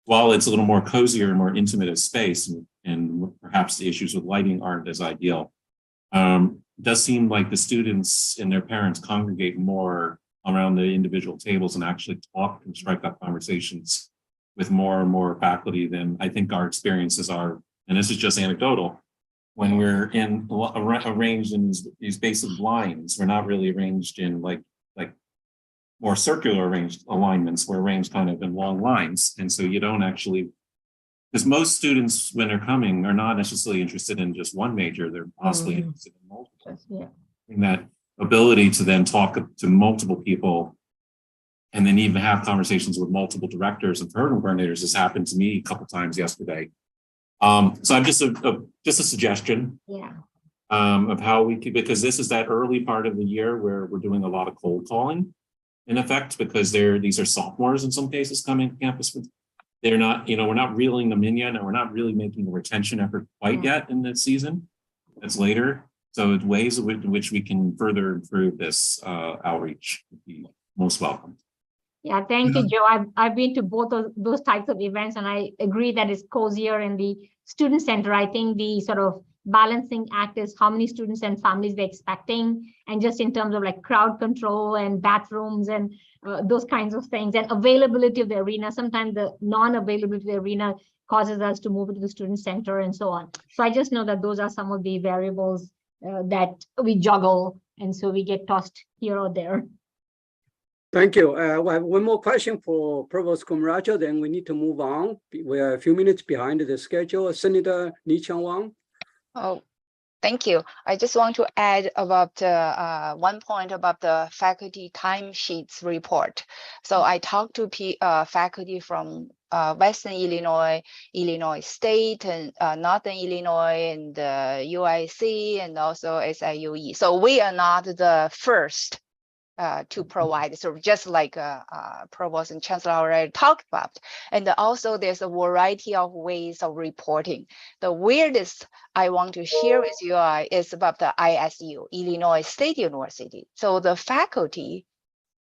while it's a little more cozier and more intimate of space, and perhaps the issues with lighting aren't as ideal, it does seem like the students and their parents congregate more around the individual tables and actually talk and strike up conversations with more and more faculty than I think our experiences are. And this is just anecdotal. When we're arranged in these basic lines, we're not really arranged in like more circular arranged alignments. We're arranged kind of in long lines. And so you don't actually, because most students when they're coming are not necessarily interested in just one major, they're possibly interested in multiple. Yeah. And that ability to then talk to multiple people and then even have conversations with multiple directors and program coordinators has happened to me a couple times yesterday. So I'm just a suggestion of how we could, because this is that early part of the year where we're doing a lot of cold calling in effect, because these are sophomores in some cases coming to campus. They're not, we're not reeling them in yet, and we're not really making a retention effort quite yet in this season. That's later. So ways in which we can further improve this outreach would be most welcome. Yeah, thank you, Joe. I've been to both of those types of events, and I agree that it's cozier in the student center. I think the sort of balancing act is how many students and families they're expecting, and just in terms of like crowd control and bathrooms and those kinds of things, and availability of the arena. Sometimes the non-availability of the arena causes us to move it to the student center and so on. So I just know that those are some of the variables that we juggle, and so we get tossed here or there. Thank you. We have one more question for Provost Kumarajo, then we need to move on. We are a few minutes behind the schedule. Senator Lee Chang-Wang. Oh, thank you. I just want to add about one point about the faculty timesheets report. So I talked to faculty from Western Illinois, Illinois State, and Northern Illinois, and UIC, and also SIUE. So we are not the first to provide, so just like Provost and Chancellor already talked about. And also there's a variety of ways of reporting. The weirdest I want to share with you is about the ISU, Illinois State University. So the faculty,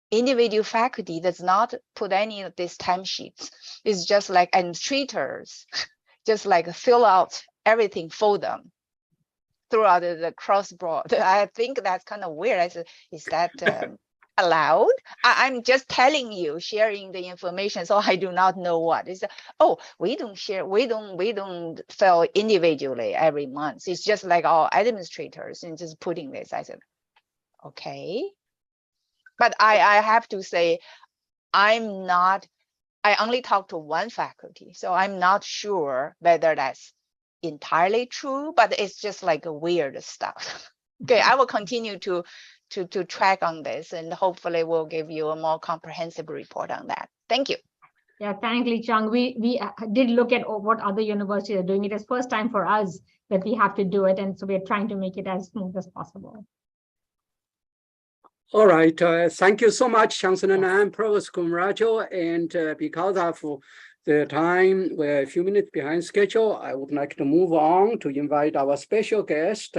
individual faculty does not put any of these timesheets. It's just like administrators, just like fill out everything for them throughout the cross-board. I think that's kind of weird. I said, is that allowed? I'm just telling you, sharing the information, so I do not know what. It's, oh, we don't share, we don't fill individually every month. It's just like all administrators and just putting this. I said, okay. But I have to say, I I only talked to one faculty, so I'm not sure whether that's entirely true, but it's just like a weird stuff. Okay, I will continue to track on this, and hopefully we'll give you a more comprehensive report on that. Thank you. Yeah, thank Li Chang. We did look at what other universities are doing. It is first time for us that we have to do it, and so we're trying to make it as smooth as possible. All right, thank you so much, Chancellor Nan, Provost Kumrajo, and because of the time, we're a few minutes behind schedule, I would like to move on to invite our special guest,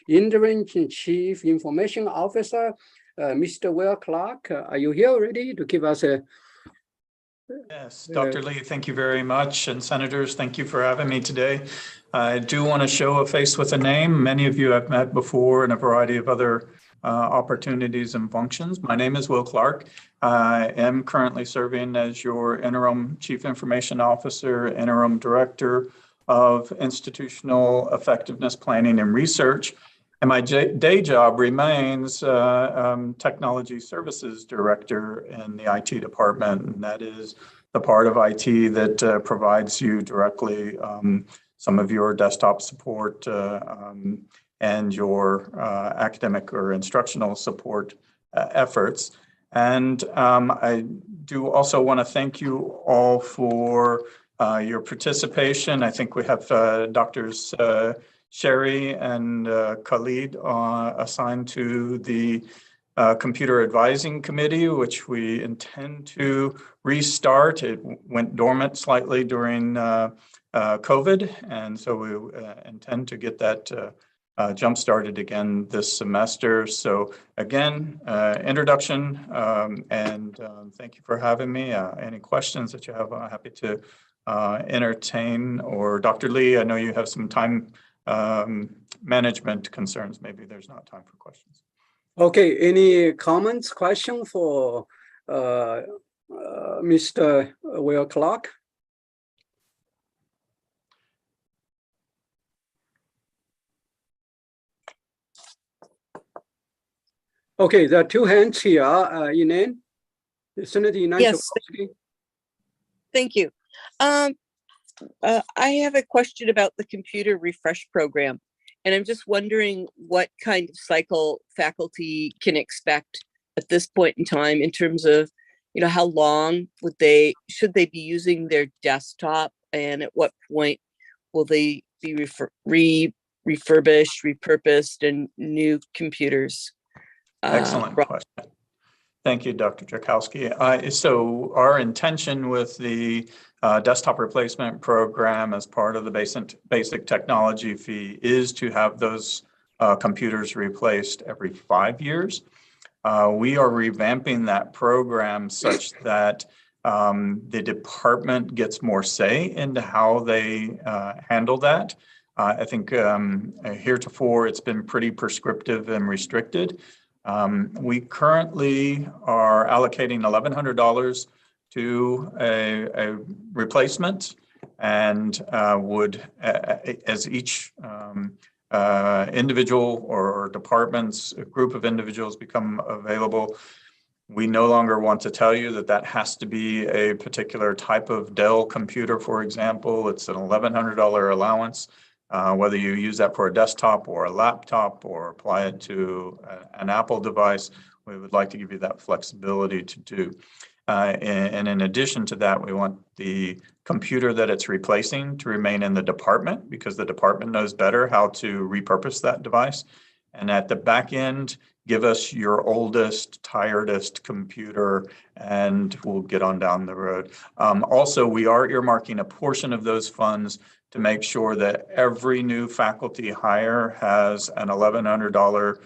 Interim Chief Information Officer, Mr. Will Clark. Are you here already to give us a Yes, Dr. Lee, thank you very much. And senators, thank you for having me today. I do want to show a face with a name. Many of you I've met before in a variety of other opportunities and functions. My name is Will Clark. I am currently serving as your interim Chief Information Officer, interim Director of Institutional Effectiveness Planning and Research. And my day job remains Technology Services Director in the IT department. And that is the part of IT that provides you directly some of your desktop support and your academic or instructional support efforts. And I do also want to thank you all for your participation. I think we have Drs. Sherry and Khalid assigned to the Computer Advising Committee, which we intend to restart. It went dormant slightly during COVID, and so we intend to get that jump-started again this semester. So again, introduction, and thank you for having me. Any questions that you have, I'm happy to entertain. Or Dr. Lee, I know you have some time management concerns. Maybe there's not time for questions. Okay, any comments, question for Mr. Will Clark? Okay, there are two hands here. Yinan, Senator Yinan. Yes. Thank you. I have a question about the computer refresh program, and I'm just wondering what kind of cycle faculty can expect at this point in time in terms of, you know, how long should they be using their desktop, and at what point will they be refurbished, repurposed, and new computers? Excellent question. Thank you, Dr. Jakowski. So our intention with the desktop replacement program as part of the basic technology fee is to have those computers replaced every 5 years. We are revamping that program such that the department gets more say into how they handle that. I think heretofore it's been pretty prescriptive and restricted. We currently are allocating $1,100 to a replacement, and would, as each individual or department's group of individuals become available, we no longer want to tell you that that has to be a particular type of Dell computer, for example. It's an $1,100 allowance. Whether you use that for a desktop or a laptop or apply it to an Apple device, we would like to give you that flexibility to do. And in addition to that, we want the computer that it's replacing to remain in the department, because the department knows better how to repurpose that device. And at the back end, give us your oldest, tiredest computer, and we'll get on down the road. Also, we are earmarking a portion of those funds to make sure that every new faculty hire has an $1,100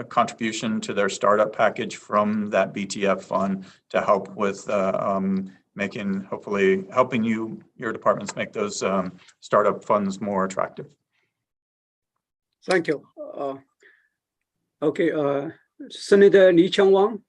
contribution to their startup package from that BTF fund to help with hopefully helping your departments make those startup funds more attractive. Thank you. Okay, Senator Lee Chang-Wang.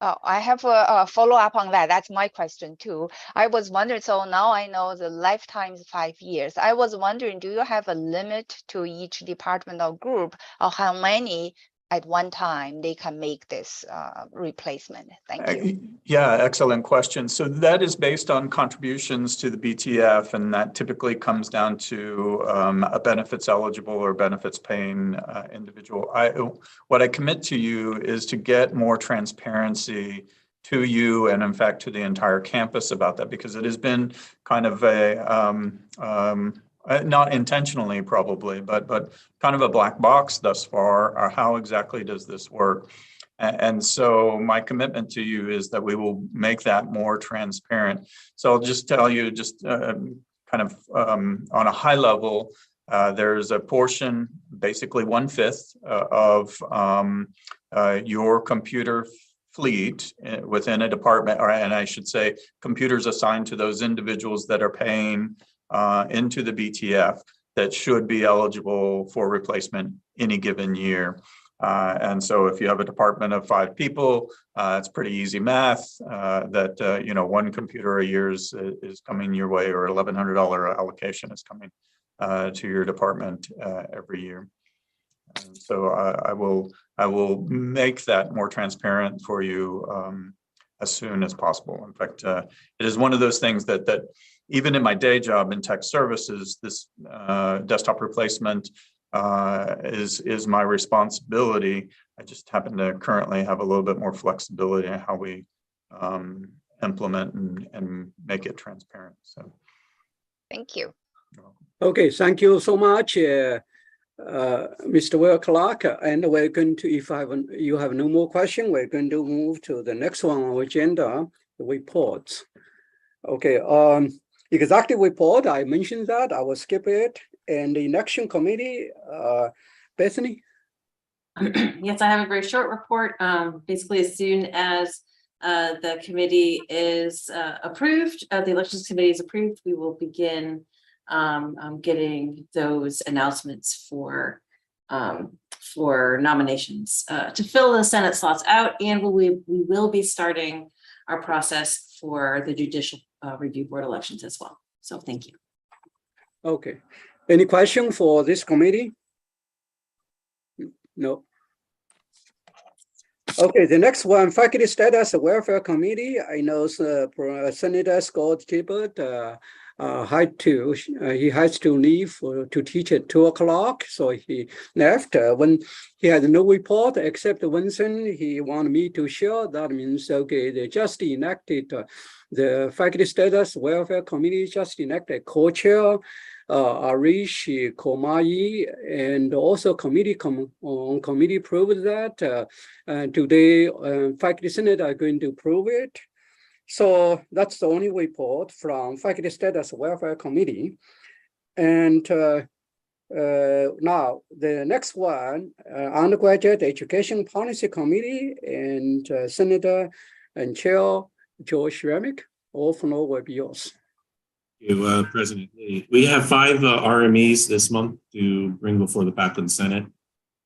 Oh, I have a follow-up on that. That's my question too. I was wondering, so now I know the lifetime is 5 years. I was wondering, do you have a limit to each department or group, or how many at one time they can make this replacement? Thank you. Yeah, excellent question. So that is based on contributions to the BTF, and that typically comes down to a benefits eligible or benefits paying individual. What I commit to you is to get more transparency to you and in fact to the entire campus about that, because it has been kind of a not intentionally probably, but kind of a black box thus far. Or how exactly does this work? And so my commitment to you is that we will make that more transparent. So I'll just tell you, just kind of on a high level, there's a portion, basically 1/5 of your computer fleet within a department, and I should say computers assigned to those individuals that are paying into the BTF that should be eligible for replacement any given year. And so if you have a department of 5 people, it's pretty easy math that, you know, 1 computer a year is coming your way, or $1,100 allocation is coming to your department every year. And so I will make that more transparent for you as soon as possible. In fact, it is one of those things that even in my day job in tech services, this desktop replacement is my responsibility. I just happen to currently have a little bit more flexibility in how we implement and make it transparent. So, thank you. Okay, thank you so much, Mr. Will Clark. And we're going to, if you have no more question, we're going to move to the next one on our agenda, the reports. Okay, executive report, I mentioned that, I will skip it. And the election committee, Bethany? Yes, I have a very short report. Basically, as soon as the committee is approved, the elections committee is approved, we will begin getting those announcements for nominations to fill the Senate slots out, and we will be starting our process for the Judicial Review Board elections as well. So thank you. Okay. Any question for this committee? No. Okay, the next one, Faculty Status Welfare Committee. I know Senator Scott Gilbert he has to leave to teach at 2 o'clock. So he left when he had no report except one thing he wanted me to share. That means, okay, they just enacted the Faculty Status Welfare Committee just enacted co-chair Arish Komai, and also committee proved that today Faculty Senate are going to prove it. So that's the only report from Faculty Status Welfare Committee. And now the next one, Undergraduate Education Policy Committee, and Senator and Chair George Remick, all floor will be yours. Thank you, President Lee. We have 5 RMEs this month to bring before the faculty and Senate.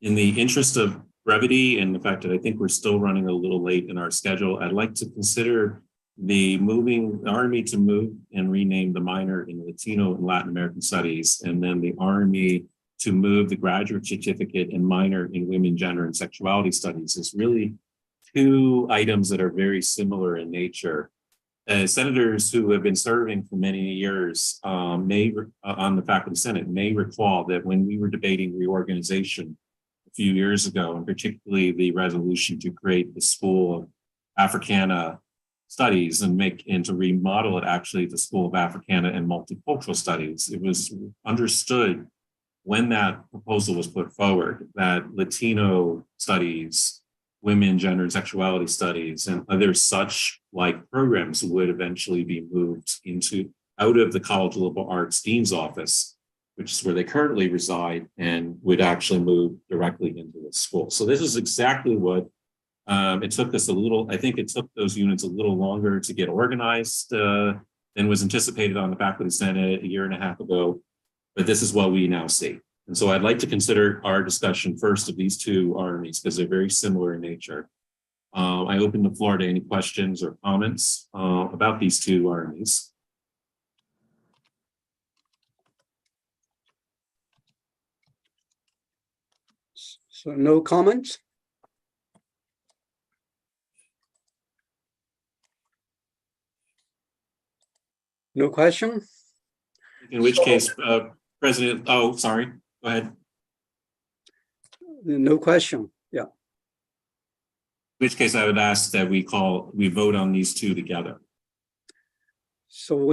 In the interest of brevity and the fact that I think we're still running a little late in our schedule, I'd like to consider the RME to move and rename the minor in Latino and Latin American Studies, and then the RME to move the graduate certificate and minor in Women, Gender, and Sexuality Studies. Is really 2 items that are very similar in nature. Senators who have been serving for many years on the Faculty Senate may recall that when we were debating reorganization a few years ago, and particularly the resolution to create the School of Africana Studies and to remodel it actually the School of Africana and Multicultural Studies, it was understood when that proposal was put forward that Latino studies, women, gender, and sexuality studies, and other such like programs would eventually be moved out of the College of Liberal Arts Dean's office, which is where they currently reside, and would actually move directly into the school. So this is exactly what it took us I think it took those units a little longer to get organized than was anticipated on the Faculty Senate a year and a half ago, but this is what we now see. And so I'd like to consider our discussion first of these 2 RMEs because they're very similar in nature. I open the floor to any questions or comments about these 2 RMEs. So no comments? No question? In which case, President, oh, sorry, go ahead. No question. Yeah. In which case I would ask that we vote on these two together. So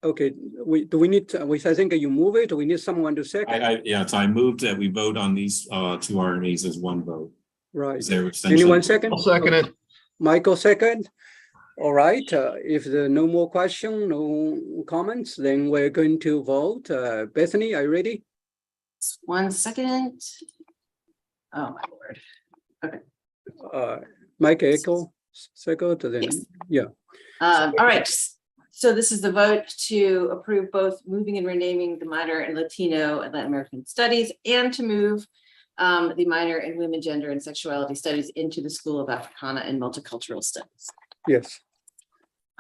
okay, do we need, I think you move it, we need someone to second. Yeah, so I moved that we vote on these two RMAs as one vote. Right. Is there essentially? Anyone second? I'll second it. Michael second. All right, if there are no more question, no comments, then we're going to vote. Bethany, are you ready? 1 second. Oh, my word. Okay. Mike Echo, second, then, Yes. yeah. All right. So this is the vote to approve both moving and renaming the minor in Latino and Latin American studies and to move the minor in women, gender, and sexuality studies into the School of Africana and Multicultural Studies. Yes.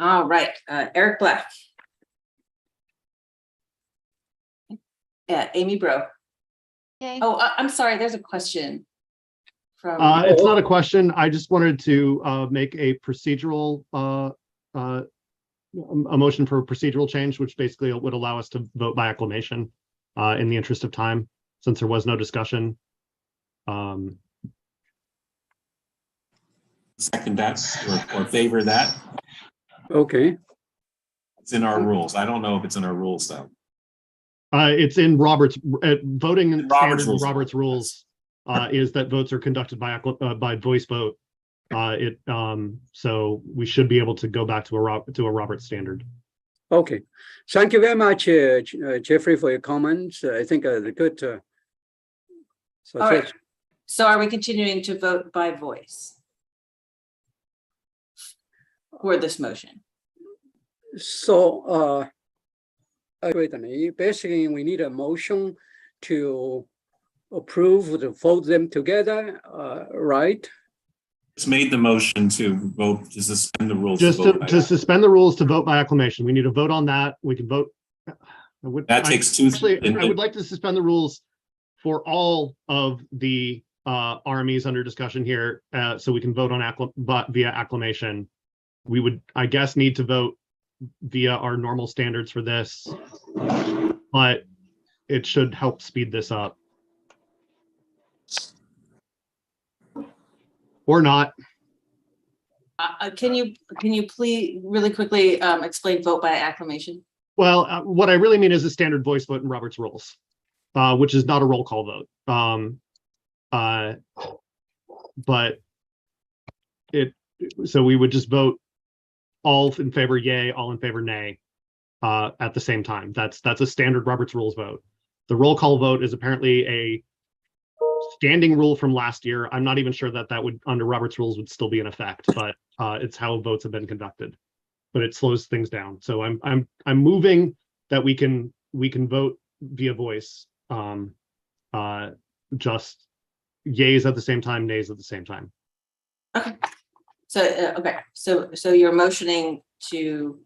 All right, Eric Black. Yeah, Amy Bro. Yay. Oh, I'm sorry, there's a question from. It's not a question. I just wanted to make a procedural, a motion for a procedural change, which basically would allow us to vote by acclamation in the interest of time, since there was no discussion. Second that or favor that. Okay. It's in our rules. I don't know if it's in our rules though. It's in Robert's voting in Robert's standard rules. Robert's rules is that votes are conducted by voice vote. So we should be able to go back to a Roberts standard. Okay. Thank you very much, Jeffrey, for your comments. I think the good. All right. So are we continuing to vote by voice for this motion? So, basically, we need a motion to approve to vote them together, right? It's made the motion to vote to suspend the rules. Just to suspend the rules to vote by acclamation. We need to vote on that. We can vote. That takes two. Actually, I would like to suspend the rules for all of the RMEs under discussion here, so we can vote on via acclamation. We would, I guess, need to vote via our normal standards for this, but it should help speed this up. Or not. Can you please really quickly explain vote by acclamation? Well, what I really mean is a standard voice vote in Robert's rules, which is not a roll call vote. But so we would just vote all in favor yay, all in favor nay at the same time. That's a standard Robert's rules vote. The roll call vote is apparently a standing rule from last year. I'm not even sure that would under Robert's rules would still be in effect, but it's how votes have been conducted. But it slows things down. So I'm moving that we can vote via voice, just yays at the same time, nays at the same time. Okay. So okay. So you're motioning to.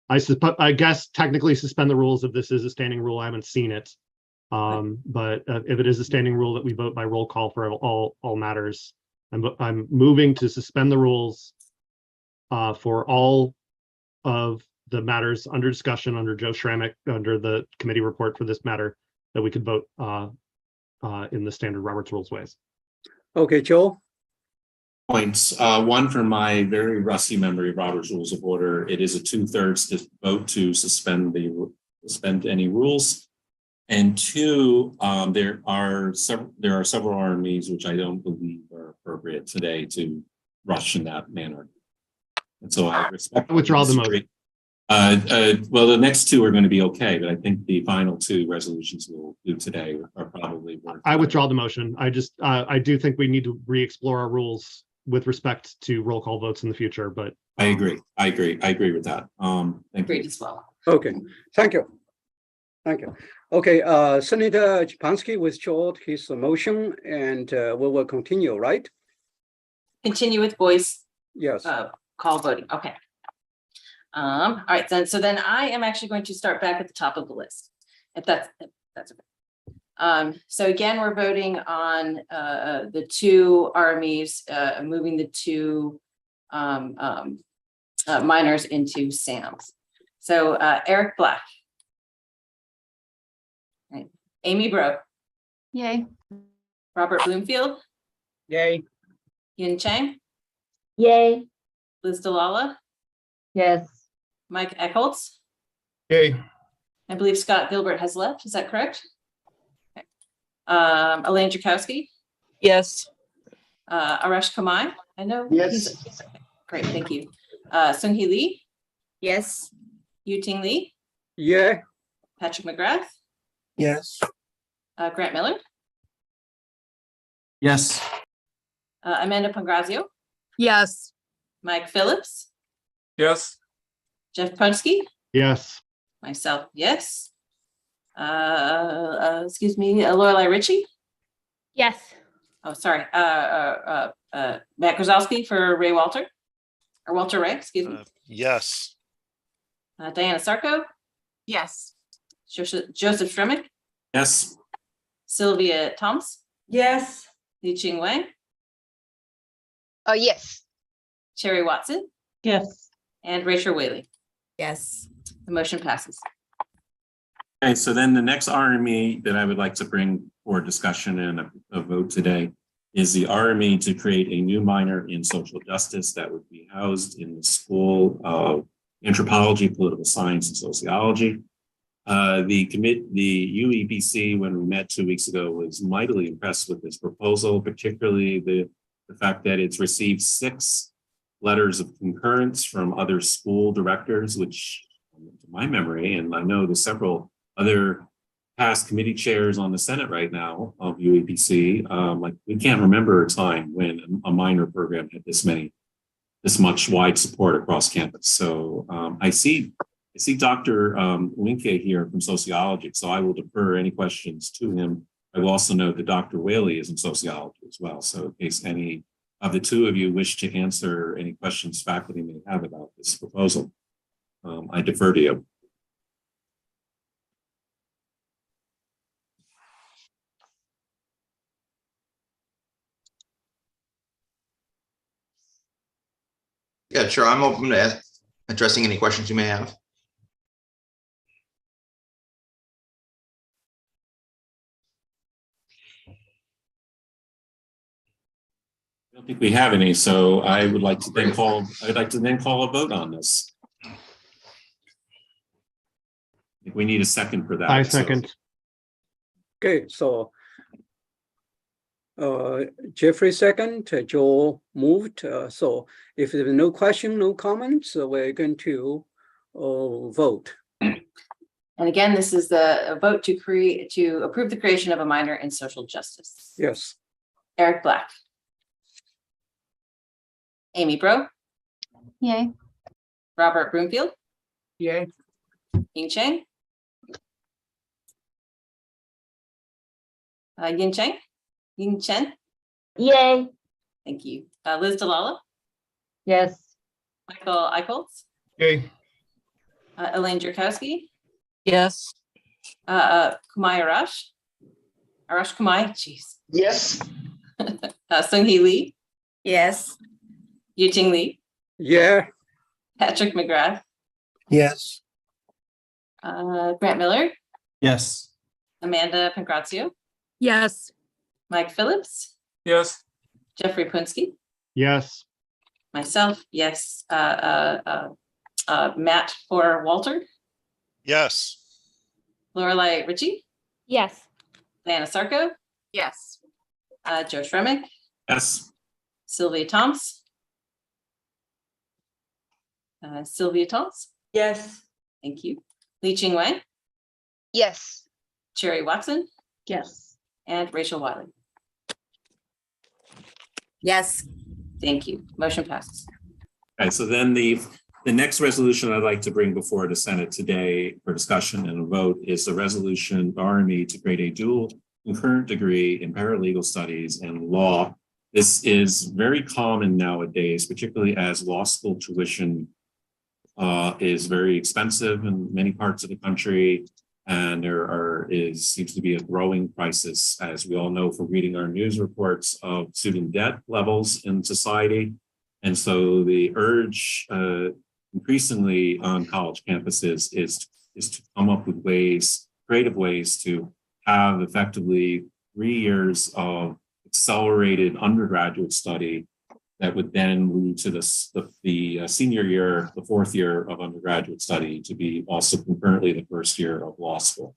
I guess technically suspend the rules if this is a standing rule. I haven't seen it. But if it is a standing rule that we vote by roll call for all matters, I'm moving to suspend the rules for all of the matters under discussion under Joe Schrammick, under the committee report for this matter, that we could vote in the standard Robert's rules ways. Okay, Joe. Points. One, from my very rusty memory of Robert's Rules of Order, it is a 2/3 to vote to suspend any rules. And two, there are several RMEs which I don't believe are appropriate today to rush in that manner. And so I respect. I withdraw the motion. Well, the next two are going to be okay, but I think the final two resolutions we'll do today are probably worth. I withdraw the motion. I do think we need to re-explore our rules with respect to roll call votes in the future, but. I agree with that. Agreed as well. Okay, thank you. Thank you. Okay, Senator Japansky withdrew his motion and we will continue, right? Continue with voice. Yes. Call voting. Okay. All right, then. So then I am actually going to start back at the top of the list, if that's okay. So again, we're voting on the two RMEs, moving the two minors into SAMs. So Eric Black. Right. Amy Bro. Yay. Robert Bloomfield. Yay. Yin Chang. Yay. Liz Delala. Yes. Mike Eckholtz. Yay. I believe Scott Gilbert has left. Is that correct? Okay. Elaine Jakowski. Yes. Arash Kamai. I know. Yes. Great, thank you. Sung-Hee Lee. Yes. Yu-Ting Lee. Yeah. Patrick McGrath. Yes. Grant Miller. Yes. Amanda Pangrazio. Yes. Mike Phillips. Yes. Jeff Punske. Yes. Myself, yes. Excuse me, Lorelei Ritchie. Yes. Oh, sorry. Matt Grozowski for Ray Walter, or Walter Ray, excuse me. Yes. Diana Sarko. Yes. Joseph Stremick. Yes. Sylvia Toms. Yes. Li Ching Wang. Yes. Sherry Watson. Yes. And Rachel Whaley. Yes. The motion passes. Okay, so then the next RME that I would like to bring for discussion and a vote today is the RME to create a new minor in social justice that would be housed in the School of Anthropology, Political Science, and Sociology. The UEPC, when we met 2 weeks ago, was mightily impressed with this proposal, particularly the fact that it's received 6 letters of concurrence from other school directors, which, to my memory, and I know there's several other past committee chairs on the Senate right now of UEPC, like we can't remember a time when a minor program had this much wide support across campus. So I see Dr. Winke here from sociology, so I will defer any questions to him. I will also note that Dr. Whaley is in sociology as well. So in case any of the two of you wish to answer any questions faculty may have about this proposal, I defer to you. Yeah, sure. I'm open to addressing any questions you may have. I don't think we have any, so I would like to then call a vote on this. I think we need a second for that. I second. Okay, so Jeffrey second, Joe moved. So if there's no question, no comments, we're going to vote. And again, this is the vote to approve the creation of a minor in social justice. Yes. Eric Black. Amy Bro. Yay. Robert Broomfield. Yay. Ying Chang. Yin Chang. Ying Chen. Yay. Thank you. Liz Delala. Yes. Michael Eicholtz. Yay. Elaine Jerkowski. Yes. Kumai Arash. Arash Kumai. Jeez. Yes. Sung-Hee Lee. Yes. Yu-Ting Lee. Yeah. Patrick McGrath. Yes. Grant Miller. Yes. Amanda Pangrazio. Yes. Mike Phillips. Yes. Jeffrey Punske. Yes. Myself, yes. Matt for Walter. Yes. Lorelei Ritchie. Yes. Diana Sarko. Yes. Joe Stremick. Yes. Sylvia Toms. Sylvia Toms. Yes. Thank you. Li Ching Wang. Yes. Sherry Watson. Yes. And Rachel Wiley. Yes. Thank you. Motion passes. Okay, so then the next resolution I'd like to bring before the Senate today for discussion and a vote is the resolution RME to create a dual concurrent degree in paralegal studies and law. This is very common nowadays, particularly as law school tuition is very expensive in many parts of the country. And there seems to be a growing crisis, as we all know from reading our news reports, of student debt levels in society. And so the urge increasingly on college campuses is to come up with ways, creative ways to have effectively 3 years of accelerated undergraduate study that would then lead to the senior year, the 4th year of undergraduate study to be also concurrently the 1st year of law school.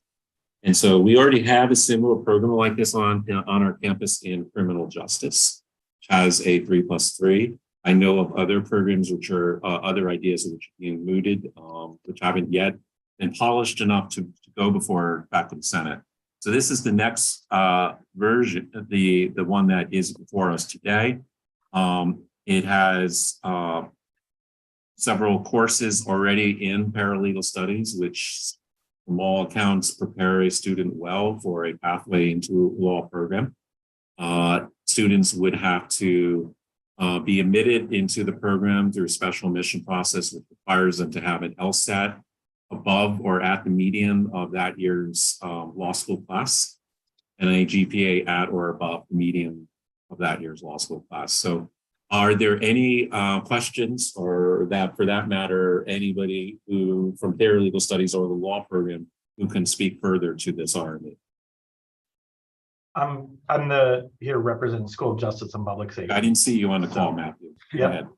And so we already have a similar program like this on our campus in criminal justice, which has a 3+3. I know of other programs which are other ideas which are being mooted, which haven't yet been polished enough to go before back to the Senate. So this is the next version, the one that is before us today. It has several courses already in paralegal studies, which from all accounts prepare a student well for a pathway into a law program. Students would have to be admitted into the program through a special admission process, which requires them to have an LSAT above or at the median of that year's law school class, and a GPA at or above the median of that year's law school class. So are there any questions, or that for that matter, anybody who from paralegal studies or the law program who can speak further to this RME? I'm here representing School of Justice and Public Safety. I didn't see you on the call, Matthew. Go ahead.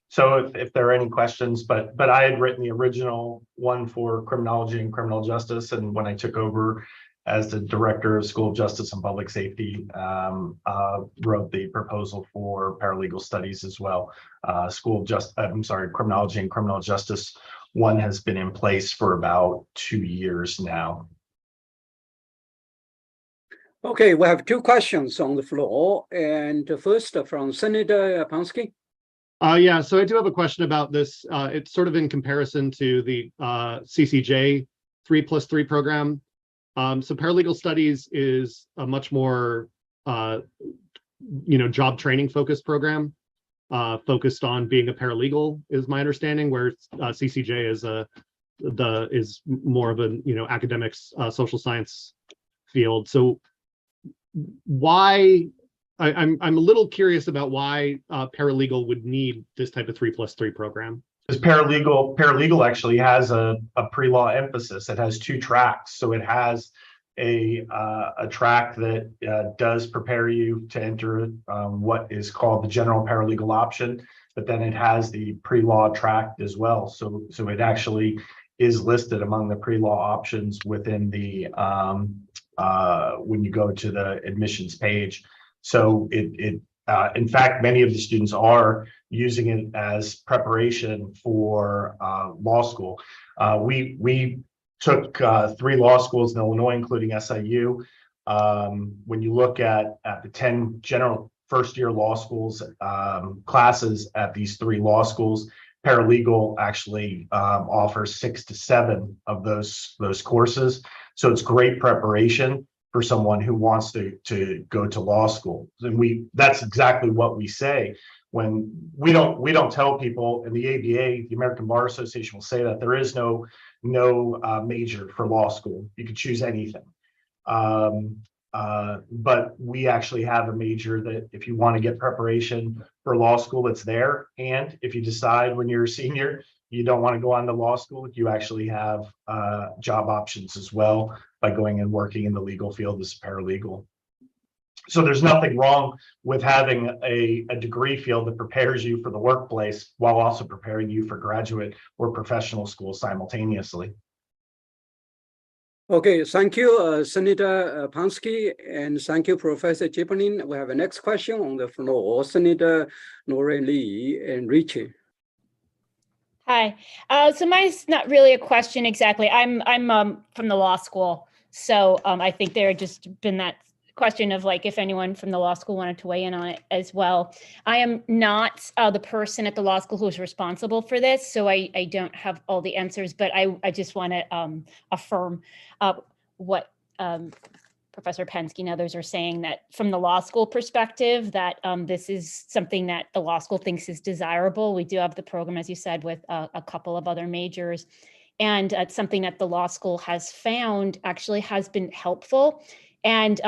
So if there are any questions, but I had written the original one for criminology and criminal justice, and when I took over as the director of School of Justice and Public Safety, wrote the proposal for paralegal studies as well. Criminology and criminal justice one has been in place for about 2 years now. Okay, we have 2 questions on the floor, and first from Senator Pansky. Yeah, so I do have a question about this. It's sort of in comparison to the CCJ 3+3 program. So paralegal studies is a much more, job training focused program, focused on being a paralegal, is my understanding. Where CCJ is more of a academics, social science field. So why? I'm a little curious about why paralegal would need this type of 3+3 program. Because paralegal actually has a pre-law emphasis. It has 2 tracks. So it has a track that does prepare you to enter what is called the general paralegal option, but then it has the pre-law track as well. So it actually is listed among the pre-law options within the when you go to the admissions page. So in fact, many of the students are using it as preparation for law school. We took 3 law schools in Illinois, including SIU. When you look at the 10 general first-year law schools classes at these 3 law schools, paralegal actually offers 6 to 7 of those courses. So it's great preparation for someone who wants to go to law school. And that's exactly what we say when we don't tell people, in the ABA, the American Bar Association will say that there is no major for law school. You can choose anything. But we actually have a major that if you want to get preparation for law school, it's there. And if you decide when you're a senior, you don't want to go on to law school, you actually have job options as well by going and working in the legal field as a paralegal. So there's nothing wrong with having a degree field that prepares you for the workplace while also preparing you for graduate or professional school simultaneously. Okay, thank you, Senator Pansky, and thank you, Professor Jiponin. We have a next question on the floor, Senator Noreen Lee and Richie. Hi. So mine's not really a question exactly. I'm from the law school, so I think there had just been that question of like if anyone from the law school wanted to weigh in on it as well. I am not the person at the law school who is responsible for this, so I don't have all the answers, but I just want to affirm what Professor Pansky and others are saying, that from the law school perspective, that this is something that the law school thinks is desirable. We do have the program, as you said, with a couple of other majors, and it's something that the law school has found actually has been helpful. And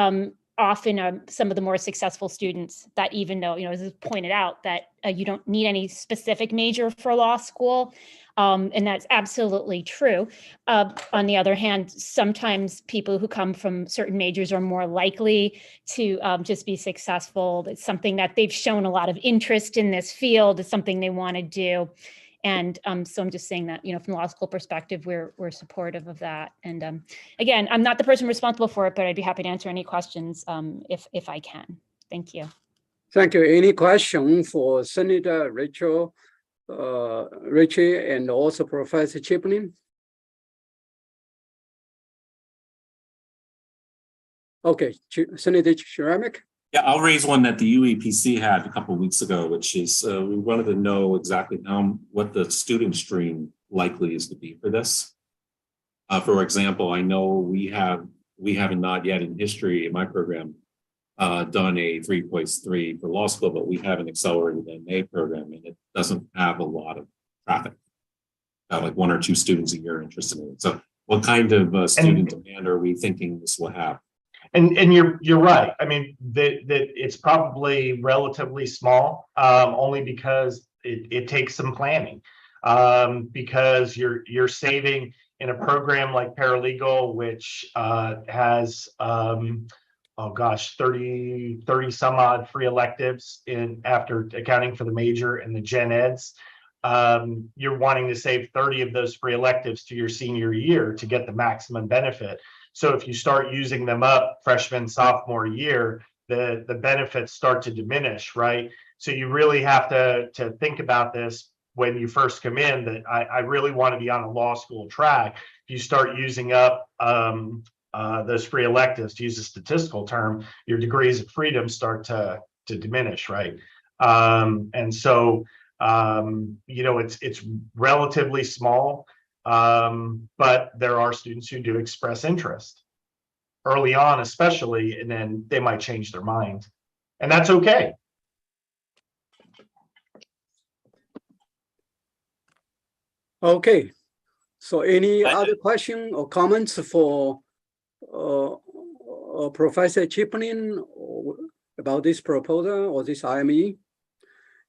often some of the more successful students that even though, as is pointed out, that you don't need any specific major for law school. And that's absolutely true. On the other hand, sometimes people who come from certain majors are more likely to just be successful. It's something that they've shown a lot of interest in this field. It's something they want to do. And so I'm just saying that, from the law school perspective, we're supportive of that. And again, I'm not the person responsible for it, but I'd be happy to answer any questions if I can. Thank you. Thank you. Any question for Senator Rachel Ritchie and also Professor Chiplin? Okay, Senator Shramick. Yeah, I'll raise one that the UEPC had a couple of weeks ago, which is we wanted to know exactly what the student stream likely is to be for this. For example, I know we haven't not yet in history in my program done a 3.3 for law school, but we have an accelerated MA program, and it doesn't have a lot of traffic. Like 1 or 2 students a year interested in it. So, what kind of student demand are we thinking this will have? And you're right. I mean, that it's probably relatively small, only because it takes some planning. Because you're saving in a program like paralegal, which has 30 some odd free electives after accounting for the major and the gen eds. You're wanting to save 30 of those free electives to your senior year to get the maximum benefit. So if you start using them up freshman, sophomore year, the benefits start to diminish, right? So you really have to think about this when you first come in, that I really want to be on a law school track. If you start using up those free electives, to use a statistical term, your degrees of freedom start to diminish, right? And so, it's relatively small. But there are students who do express interest early on, especially, and then they might change their mind, and that's okay. Okay, so any other question or comments for Professor Chiplin about this proposal or this IME?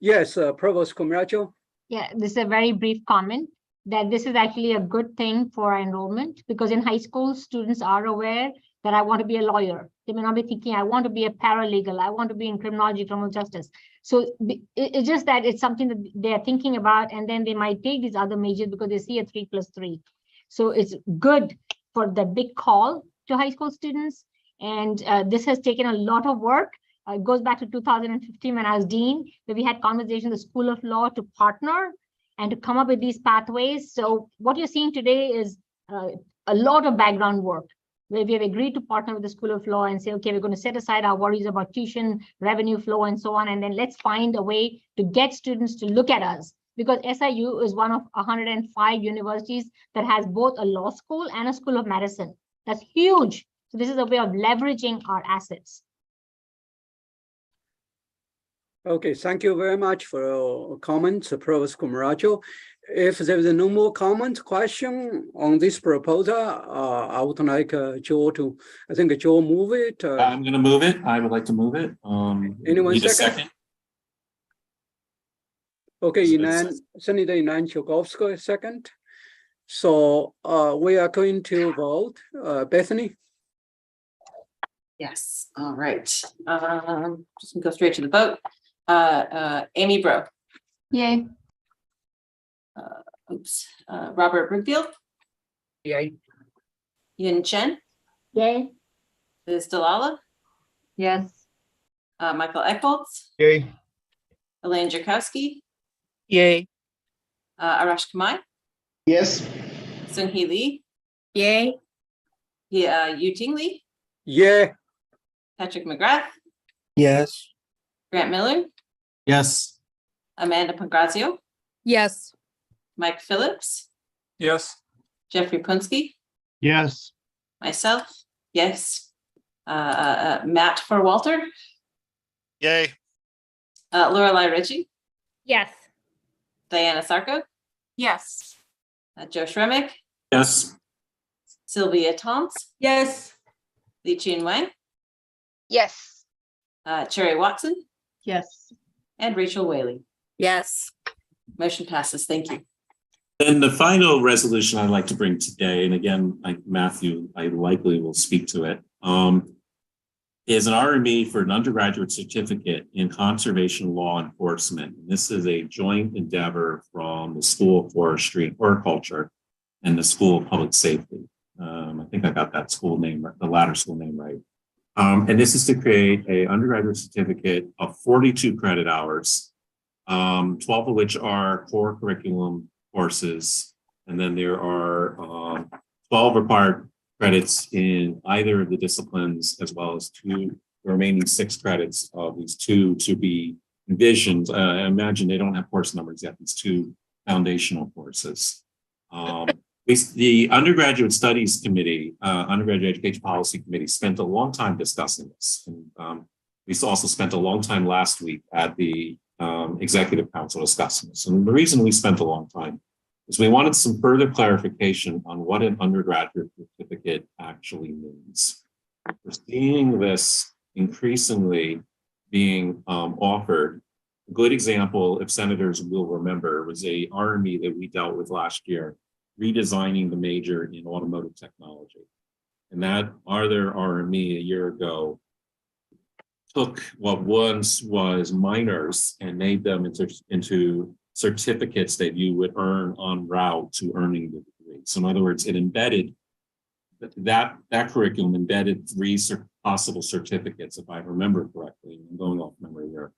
Yes, Provost Commerato. Yeah, this is a very brief comment, that this is actually a good thing for enrollment, because in high school, students are aware that I want to be a lawyer. They may not be thinking, I want to be a paralegal, I want to be in criminology, criminal justice. So it's just that it's something that they're thinking about, and then they might take these other majors because they see a 3+3. So it's good for the big call to high school students. And this has taken a lot of work. It goes back to 2015 when I was dean, where we had conversations with the School of Law to partner and to come up with these pathways. So what you're seeing today is a lot of background work, where we have agreed to partner with the School of Law and say, okay, we're going to set aside our worries about tuition, revenue flow, and so on. And then let's find a way to get students to look at us, because SIU is one of 105 universities that has both a law school and a school of medicine. That's huge. So this is a way of leveraging our assets. Okay, thank you very much for your comments, Provost Commerato. If there is no more comment, question on this proposal, I would like Joe to, I think Joe move it. I'm going to move it. I would like to move it. Anyone need a second? Okay, Senator Inan Chogovsky, second. So we are going to vote. Bethany? Yes, all right. Just gonna go straight to the vote. Amy Bro. Yay. Robert Brookfield. Yay. Yun Chen. Yay. Liz Delala. Yes. Michael Eckholtz. Yay. Elaine Jakowski. Yay. Arash Kamai. Yes. Sun-Hee Lee. Yay. Yu-Ting Lee. Yeah. Patrick McGrath. Yes. Grant Miller. Yes. Amanda Pangrazio. Yes. Mike Phillips. Yes. Jeffrey Punsky. Yes. Myself. Yes. Matt for Walter. Yay. Lorelei Ritchie. Yes. Diana Sarko. Yes. Joe Shremick. Yes. Sylvia Toms. Yes. Li Chun Wang. Yes. Cherry Watson, Yes. and Rachel Whaley. Yes. Motion passes. Thank you. And the final resolution I'd like to bring today, and again, Matthew, I likely will speak to it, is an RME for an undergraduate certificate in conservation law enforcement. And this is a joint endeavor from the School of Forestry and Horticulture and the School of Public Safety. I think I got that school name, the latter school name right. And this is to create a undergraduate certificate of 42 credit hours, 12 of which are core curriculum courses. And then there are 12 required credits in either of the disciplines, as well as the remaining 6 credits of these 2 to be envisioned. I imagine they don't have course numbers yet, these 2 foundational courses. The Undergraduate Studies Committee, Undergraduate Education Policy Committee spent a long time discussing this. And we also spent a long time last week at the Executive Council discussing this. And the reason we spent a long time is we wanted some further clarification on what an undergraduate certificate actually means. We're seeing this increasingly being offered. A good example, if senators will remember, was a RME that we dealt with last year, redesigning the major in automotive technology. And that other RME a year ago took what once was minors and made them into certificates that you would earn en route to earning the degree. So in other words, it embedded that curriculum embedded 3 possible certificates, if I remember correctly, I'm going off memory here,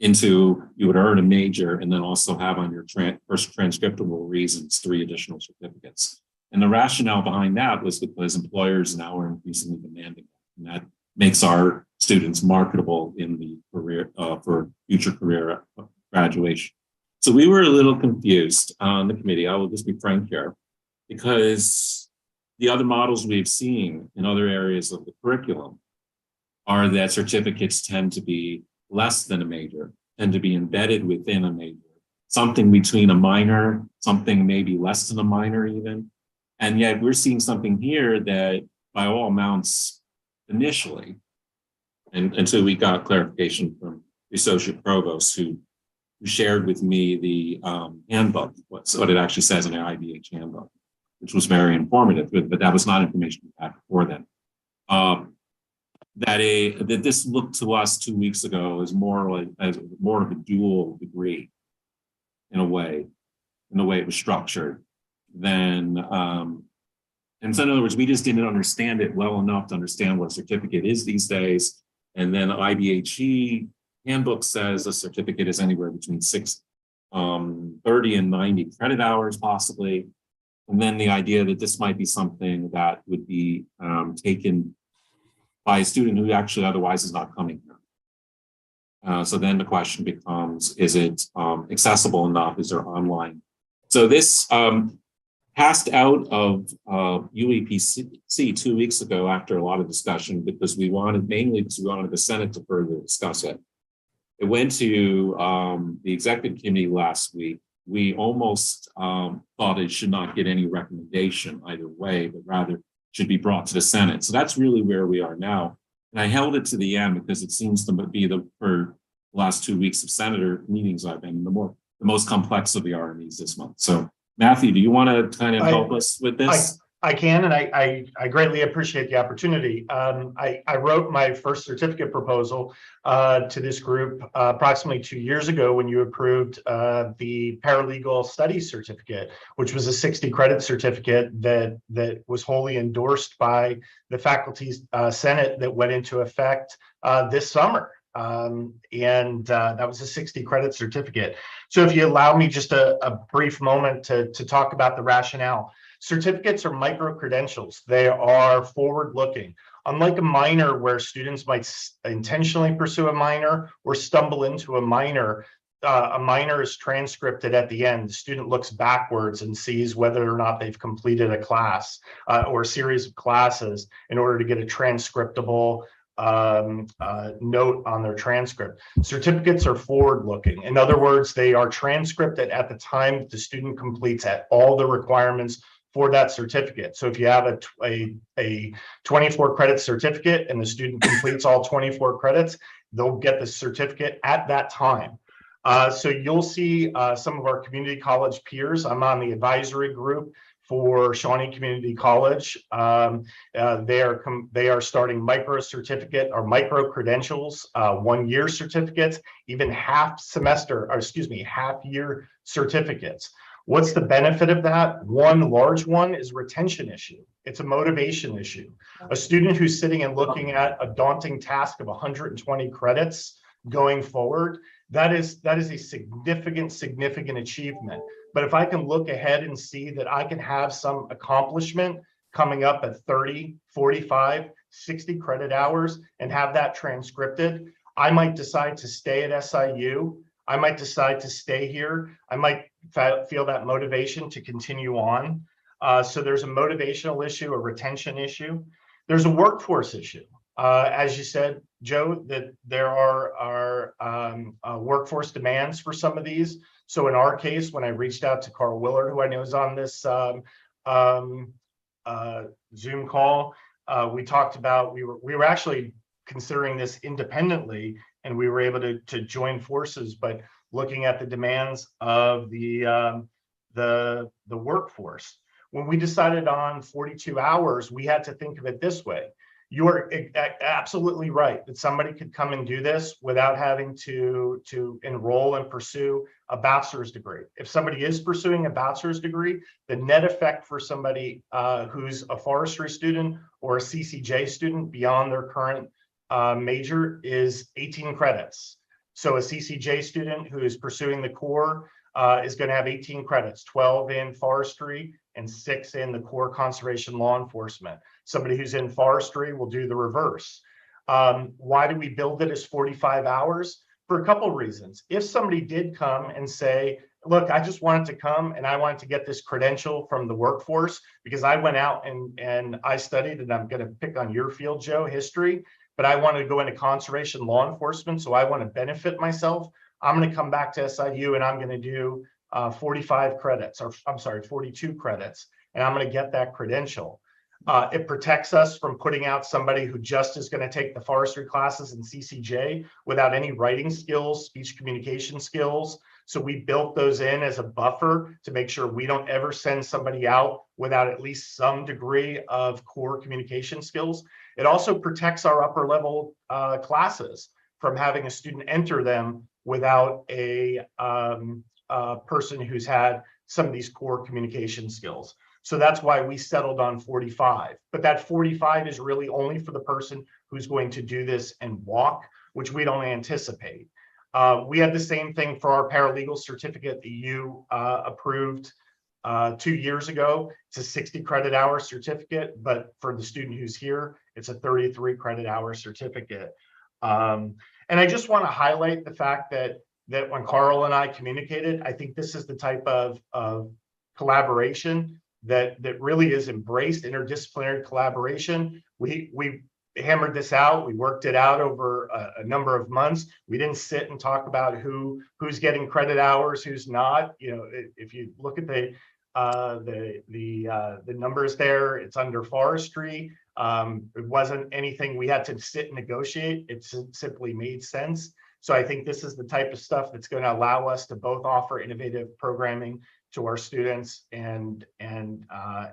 into you would earn a major and then also have on your first transcriptable reasons 3 additional certificates. And the rationale behind that was because employers now are increasingly demanding that, and that makes our students marketable in the career for future career graduation. So we were a little confused on the committee. I will just be frank here, because the other models we've seen in other areas of the curriculum are that certificates tend to be less than a major, tend to be embedded within a major, something between a minor, something maybe less than a minor even. And yet we're seeing something here that by all amounts initially, and until we got clarification from the associate provost who shared with me the handbook, what it actually says in the IBH handbook, which was very informative, but that was not information we had before then. That this looked to us 2 weeks ago as more of a dual degree in a way it was structured than and so in other words, we just didn't understand it well enough to understand what a certificate is these days. And then the IBHE handbook says a certificate is anywhere between 30 and 90 credit hours possibly. And then the idea that this might be something that would be taken by a student who actually otherwise is not coming here. So then the question becomes, is it accessible enough? Is there online? So this passed out of UEPC 2 weeks ago after a lot of discussion, because we wanted the Senate to further discuss it. It went to the executive committee last week. We almost thought it should not get any recommendation either way, but rather should be brought to the Senate. So that's really where we are now. And I held it to the end because it seems to be for the last 2 weeks of senator meetings I've been the most complex of the RMEs this month. So Matthew, do you want to kind of help us with this? I can, and I greatly appreciate the opportunity. I wrote my first certificate proposal to this group approximately 2 years ago when you approved the paralegal studies certificate, which was a 60 credit certificate that was wholly endorsed by the faculty's senate that went into effect this summer. That was a 60 credit certificate. So if you allow me just a brief moment to talk about the rationale. Certificates are micro-credentials. They are forward-looking. Unlike a minor where students might intentionally pursue a minor or stumble into a minor is transcripted at the end. The student looks backwards and sees whether or not they've completed a class or a series of classes in order to get a transcriptable note on their transcript. Certificates are forward-looking. In other words, they are transcripted at the time that the student completes at all the requirements for that certificate. So if you have a 24 credit certificate and the student completes all 24 credits, they'll get the certificate at that time. So you'll see some of our community college peers. I'm on the advisory group for Shawnee Community College. They are starting micro certificate or micro credentials, 1 year certificates, even half year certificates. What's the benefit of that? One large one is retention issue. It's a motivation issue. A student who's sitting and looking at a daunting task of 120 credits going forward, that is a significant achievement. But if I can look ahead and see that I can have some accomplishment coming up at 30, 45, 60 credit hours and have that transcripted, I might decide to stay at SIU. I might decide to stay here. I might feel that motivation to continue on. So there's a motivational issue, a retention issue. There's a workforce issue. As you said, Joe, that there are workforce demands for some of these. So in our case, when I reached out to Carl Willard, who I know is on this Zoom call, we talked about, we were actually considering this independently, and we were able to join forces, but looking at the demands of the workforce. When we decided on 42 hours, we had to think of it this way. You're absolutely right that somebody could come and do this without having to enroll and pursue a bachelor's degree. If somebody is pursuing a bachelor's degree, the net effect for somebody who's a forestry student or a CCJ student beyond their current major is 18 credits. So a CCJ student who is pursuing the core is going to have 18 credits, 12 in forestry and 6 in the core conservation law enforcement. Somebody who's in forestry will do the reverse. Why do we build it as 45 hours? For a couple of reasons. If somebody did come and say, look, I just wanted to come and I wanted to get this credential from the workforce because I went out and I studied, and I'm going to pick on your field, Joe, history, but I wanted to go into conservation law enforcement, so I want to benefit myself. I'm going to come back to SIU and I'm going to do 45 credits, or I'm sorry, 42 credits, and I'm going to get that credential. It protects us from putting out somebody who just is going to take the forestry classes in CCJ without any writing skills, speech communication skills. So we built those in as a buffer to make sure we don't ever send somebody out without at least some degree of core communication skills. It also protects our upper level classes from having a student enter them without a person who's had some of these core communication skills. So that's why we settled on 45. But that 45 is really only for the person who's going to do this and walk, which we don't anticipate. We had the same thing for our paralegal certificate that you approved 2 years ago. It's a 60 credit hour certificate, but for the student who's here, it's a 33 credit hour certificate. And I just want to highlight the fact that when Carl and I communicated, I think this is the type of collaboration that really is embraced, interdisciplinary collaboration. We hammered this out. We worked it out over a number of months. We didn't sit and talk about who's getting credit hours, who's not. You know, if you look at the numbers there, it's under forestry. It wasn't anything we had to sit and negotiate. It simply made sense. So I think this is the type of stuff that's going to allow us to both offer innovative programming to our students and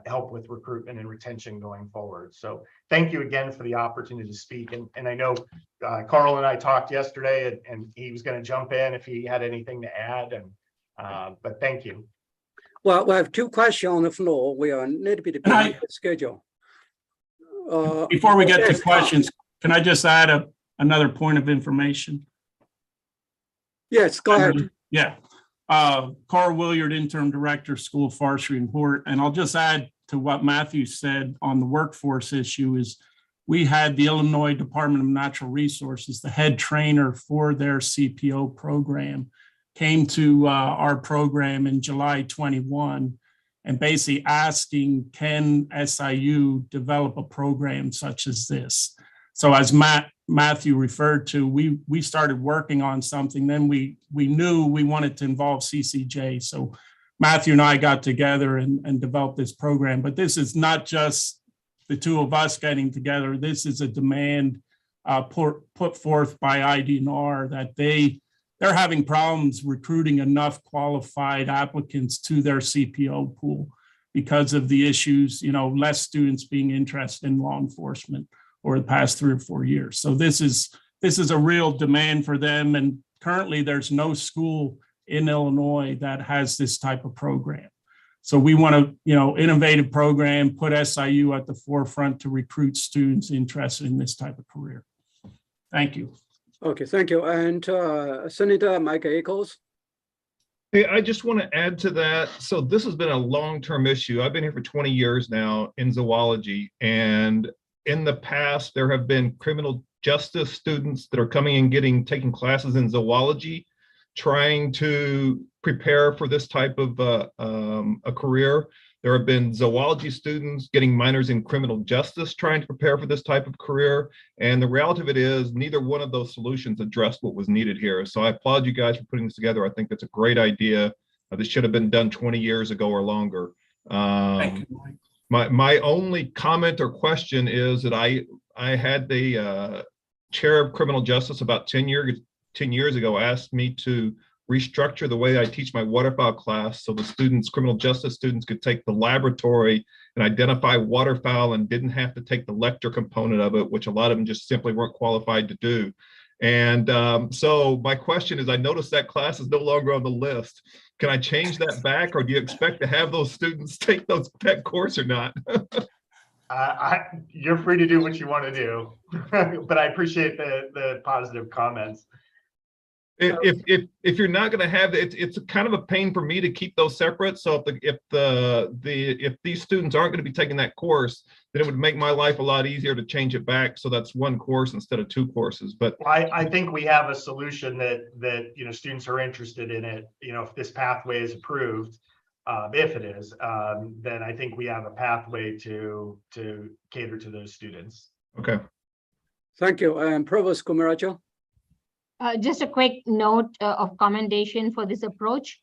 help with recruitment and retention going forward. So thank you again for the opportunity to speak. And I know Carl and I talked yesterday, and he was going to jump in if he had anything to add. But thank you. Well, we have 2 questions on the floor. We are a little bit behind the schedule. Before we get to questions, can I just add another point of information? Yes, go ahead. Yeah. Carl Willard, Interim Director, School of Forestry and Hort. And I'll just add to what Matthew said on the workforce issue is we had the Illinois Department of Natural Resources, the head trainer for their CPO program, came to our program in July 21 and basically asking, can SIU develop a program such as this? So as Matthew referred to, we started working on something. Then we knew we wanted to involve CCJ. So Matthew and I got together and developed this program. But this is not just the two of us getting together. This is a demand put forth by IDNR that they're having problems recruiting enough qualified applicants to their CPO pool because of the issues, less students being interested in law enforcement over the past 3 or 4 years. So this is a real demand for them. And currently there's no school in Illinois that has this type of program. So we want to, innovative program, put SIU at the forefront to recruit students interested in this type of career. Thank you. Okay, thank you. And Senator Mike Akels. Hey, I just want to add to that. So this has been a long-term issue. I've been here for 20 years now in zoology. And in the past, there have been criminal justice students that are coming and taking classes in zoology, trying to prepare for this type of a career. There have been zoology students getting minors in criminal justice trying to prepare for this type of career. And the reality of it is neither one of those solutions addressed what was needed here. So I applaud you guys for putting this together. I think that's a great idea. This should have been done 20 years ago or longer. My only comment or question is that I had the chair of criminal justice about 10 years ago asked me to restructure the way I teach my waterfowl class so the criminal justice students could take the laboratory and identify waterfowl and didn't have to take the lecture component of it, which a lot of them just simply weren't qualified to do. And so my question is, I noticed that class is no longer on the list. Can I change that back, or do you expect to have those students take that course or not? You're free to do what you want to do, but I appreciate the positive comments. If you're not going to have it, it's kind of a pain for me to keep those separate. So if these students aren't going to be taking that course, then it would make my life a lot easier to change it back so that's one course instead of 2 courses. But I think we have a solution that students are interested in it. If this pathway is approved, if it is, then I think we have a pathway to cater to those students. Okay. Thank you. And Provost Kumaracho. Just a quick note of commendation for this approach,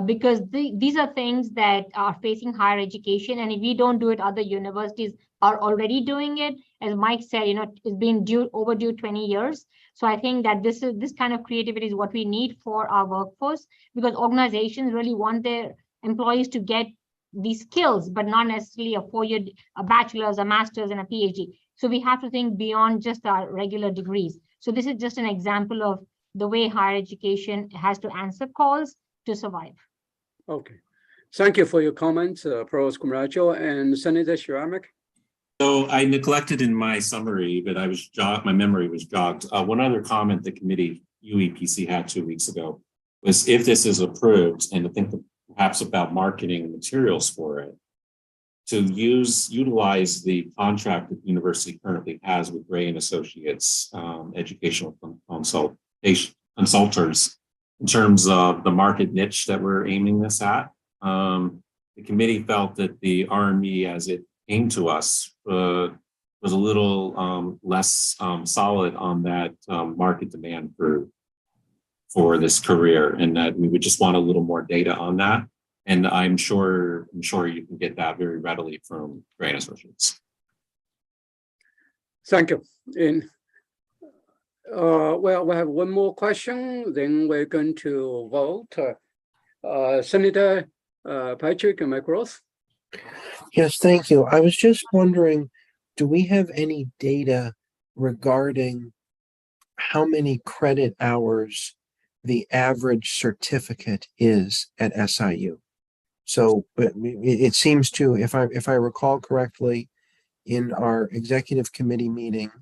because these are things that are facing higher education. And if we don't do it, other universities are already doing it. As Mike said, it's been overdue 20 years. So I think that this kind of creativity is what we need for our workforce, because organizations really want their employees to get these skills, but not necessarily a 4-year, a bachelor's, a master's, and a PhD. So we have to think beyond just our regular degrees. So this is just an example of the way higher education has to answer calls to survive. Okay. Thank you for your comments, Provost Kumaracho and Senator Shramek. So I neglected in my summary, but my memory was jogged. One other comment the committee UEPC had 2 weeks ago was, if this is approved, and to think perhaps about marketing materials for it, to utilize the contract that the university currently has with Gray and Associates educational consultants in terms of the market niche that we're aiming this at. The committee felt that the RME as it came to us was a little less solid on that market demand for this career, and that we would just want a little more data on that. And I'm sure you can get that very readily from Gray & Associates. Thank you. And well, we have one more question, then we're going to vote. Senator Patrick McGrath. Yes, thank you. I was just wondering, do we have any data regarding how many credit hours the average certificate is at SIU? So it seems to, if I recall correctly, in our executive committee meeting,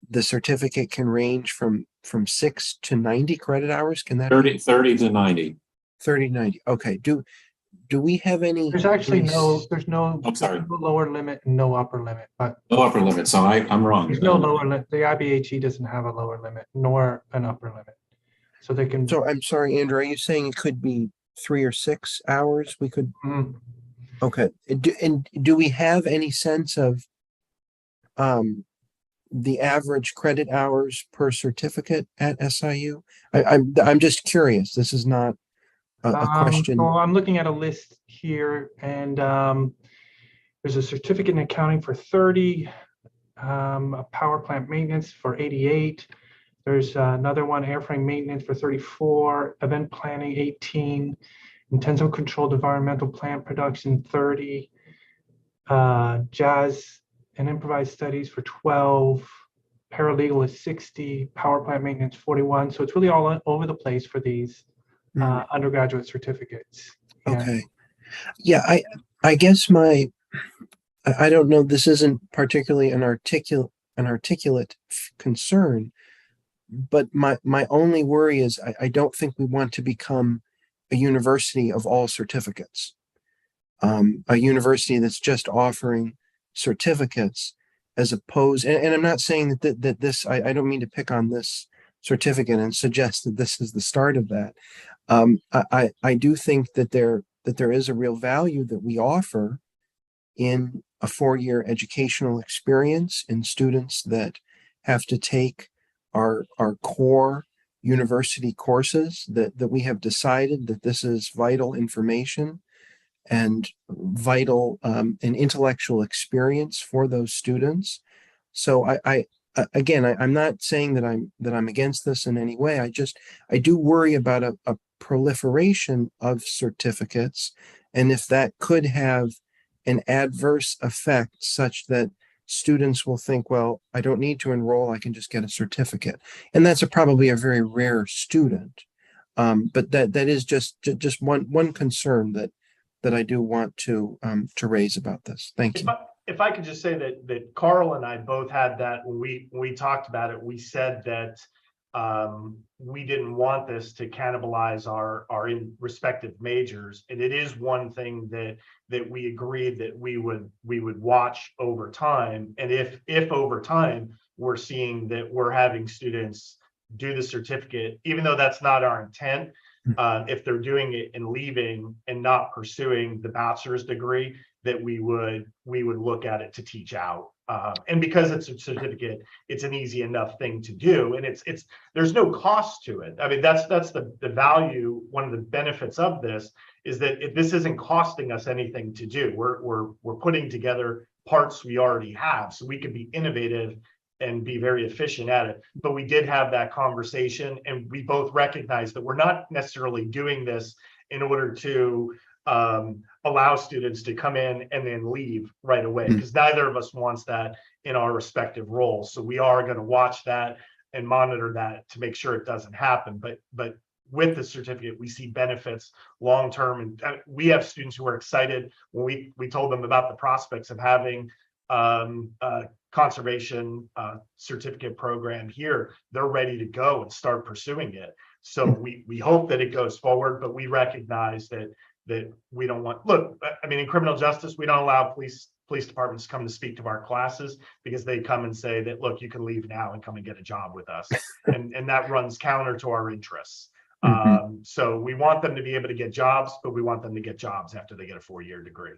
the certificate can range from 6 to 90 credit hours. Can that 30 to 90? 30 to 90. Okay. Do we have any? There's actually there's no no lower limit and no upper limit. But no upper limit. So I'm wrong. There's no lower limit. The IBHE doesn't have a lower limit nor an upper limit. So they can. So I'm sorry, Andrew, are you saying it could be 3 or 6 hours? We could. Okay. Do we have any sense of the average credit hours per certificate at SIU? I'm just curious. This is not a question. So I'm looking at a list here, and there's a certificate in accounting for 30, a power plant maintenance for 88. There's another one, airframe maintenance for 34, event planning 18, intensive controlled environmental plant production 30, jazz and improvised studies for 12, paralegal is 60, power plant maintenance 41. So it's really all over the place for these undergraduate certificates. Yeah. Okay. Yeah, I guess I don't know, this isn't particularly an articulate concern, but my only worry is I don't think we want to become a university of all certificates. A university that's just offering certificates as opposed, and I'm not saying that this, I don't mean to pick on this certificate and suggest that this is the start of that. I do think that there is a real value that we offer in a 4-year educational experience in students that have to take our core university courses, that we have decided that this is vital information and vital and intellectual experience for those students. So I'm not saying that I'm against this in any way. I do worry about a proliferation of certificates, and if that could have an adverse effect such that students will think, well, I don't need to enroll, I can just get a certificate. And that's probably a very rare student. But that is just one concern that I do want to raise about this. Thank you. If I could just say that Carl and I both had that when we talked about it, we said that we didn't want this to cannibalize our respective majors. And it is one thing that we agreed that we would watch over time. And if over time we're seeing that we're having students do the certificate, even though that's not our intent, if they're doing it and leaving and not pursuing the bachelor's degree, that we would look at it to teach out. And because it's a certificate, it's an easy enough thing to do, and there's no cost to it. I mean, that's the value. One of the benefits of this is that this isn't costing us anything to do. We're putting together parts we already have, so we can be innovative and be very efficient at it. But we did have that conversation, and we both recognize that we're not necessarily doing this in order to allow students to come in and then leave right away, because neither of us wants that in our respective roles. So we are going to watch that and monitor that to make sure it doesn't happen. But with the certificate, we see benefits long term, and we have students who are excited when we told them about the prospects of having a conservation certificate program here. They're ready to go and start pursuing it. So we hope that it goes forward, but we recognize that we don't want, look, I mean, in criminal justice, we don't allow police departments to come to speak to our classes, because they come and say that, look, you can leave now and come and get a job with us. And that runs counter to our interests. So we want them to be able to get jobs, but we want them to get jobs after they get a 4-year degree.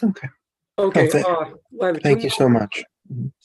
Okay. Okay. Thank you so much.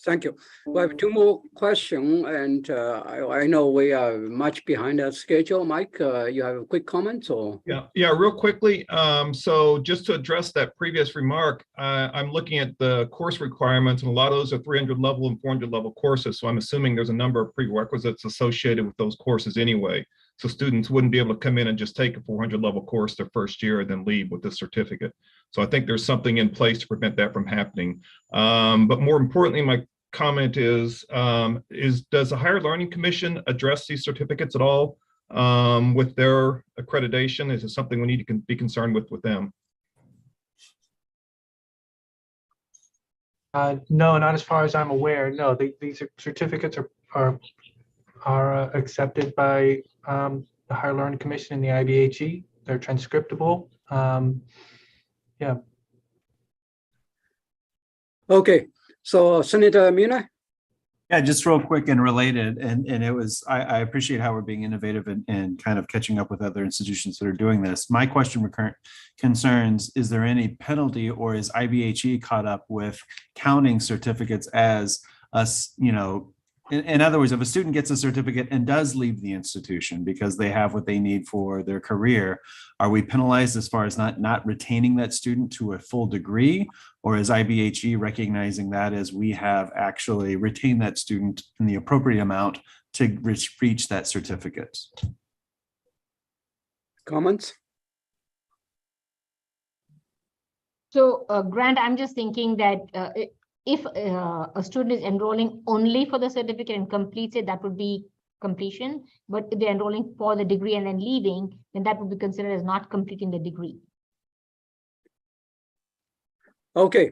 Thank you. We have 2 more questions, and I know we are much behind our schedule. Mike, you have a quick comment or? Yeah, real quickly. So just to address that previous remark, I'm looking at the course requirements, and a lot of those are 300 level and 400 level courses. So I'm assuming there's a number of prerequisites associated with those courses anyway. So students wouldn't be able to come in and just take a 400 level course their first year and then leave with this certificate. So I think there's something in place to prevent that from happening. But more importantly, my comment is does the Higher Learning Commission address these certificates at all with their accreditation? Is it something we need to be concerned with them? No, not as far as I'm aware. No, these certificates are accepted by the Higher Learning Commission and the IBHE. They're transcriptable. Yeah. Okay, so Senator Mina? Yeah, just real quick and related, and it was, I appreciate how we're being innovative and kind of catching up with other institutions that are doing this. My question concerns, is there any penalty, or is IBHE caught up with counting certificates as us, In other words, if a student gets a certificate and does leave the institution because they have what they need for their career, are we penalized as far as not retaining that student to a full degree? Or is IBHE recognizing that as we have actually retained that student in the appropriate amount to reach that certificate? Comments? So Grant, I'm just thinking that if a student is enrolling only for the certificate and completes it, that would be completion. But if they're enrolling for the degree and then leaving, then that would be considered as not completing the degree. Okay.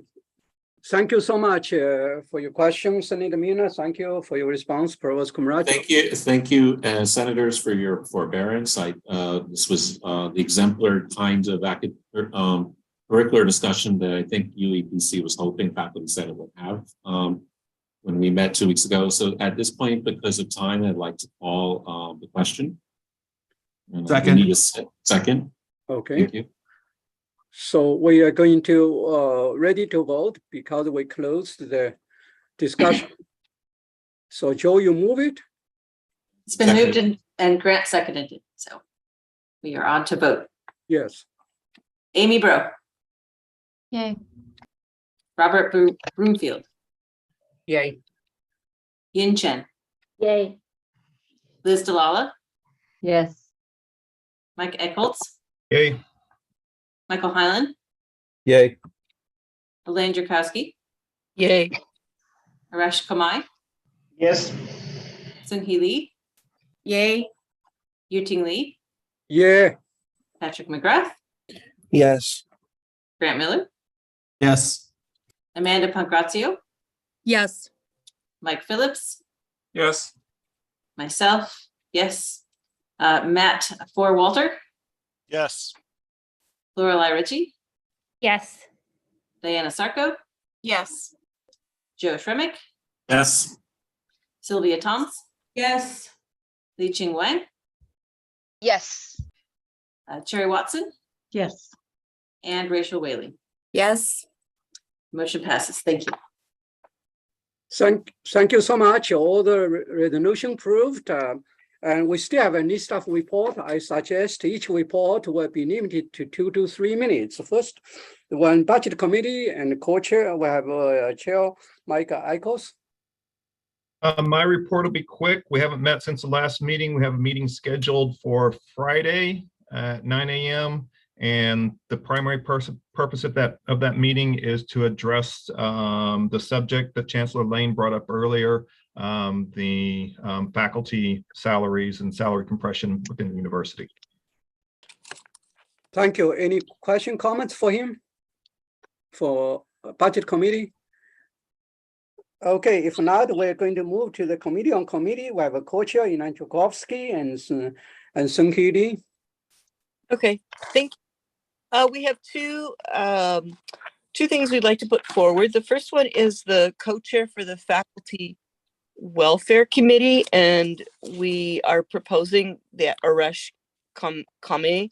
Thank you so much for your question, Senator Mina. Thank you for your response, Provost Kumarachi. Thank you, senators, for your forbearance. This was the exemplar kind of curricular discussion that I think UEPC was hoping faculty senate would have when we met 2 weeks ago. So at this point, because of time, I'd like to call the question. And Second. we need a second. Okay. Thank you. So we are going to ready to vote because we closed the discussion. So Joe, you move it? It's been moved and Grant seconded it. So we are on to vote. Yes. Amy Bro, Yay. Robert Broomfield, Yay. Yin Chen, Yay. Liz Delala, Yes. Mike Eckholtz, Yay. Michael Hyland, Yay. Elaine Drakowski, Yay. Arash Kamai, Yes. Seung-Hee Lee, Yay. Yuting Lee, Yeah. Patrick McGrath, Yes. Grant Miller, Yes. Amanda Pancrazio, Yes. Mike Phillips, Yes. myself, yes. Matt Walter, Yes. Lorelei Ritchie, Yes. Diana Sarko, Yes. Joe Shremick, Yes. Sylvia Toms, Yes. Li Ching Wang, Yes. Cherry Watson, Yes. and Rachel Whaley. Yes. Motion passes. Thank you. Thank you so much. All the resolution approved. And we still have a need staff report. I suggest each report will be limited to 2 to 3 minutes. First, the one budget committee and co-chair, we have Chair Mike Eckholtz. My report will be quick. We haven't met since the last meeting. We have a meeting scheduled for Friday at 9 a.m. And the primary purpose of that meeting is to address the subject that Chancellor Lane brought up earlier, the faculty salaries and salary compression within the university. Thank you. Any question, comments for him? For budget committee? Okay, if not, we're going to move to the committee on committee. We have a co-chair, Inan Chukovsky and Seung-Hee Lee. Okay, thank you. We have two things we'd like to put forward. The first one is the co-chair for the Faculty Welfare Committee, and we are proposing that Arash Kamai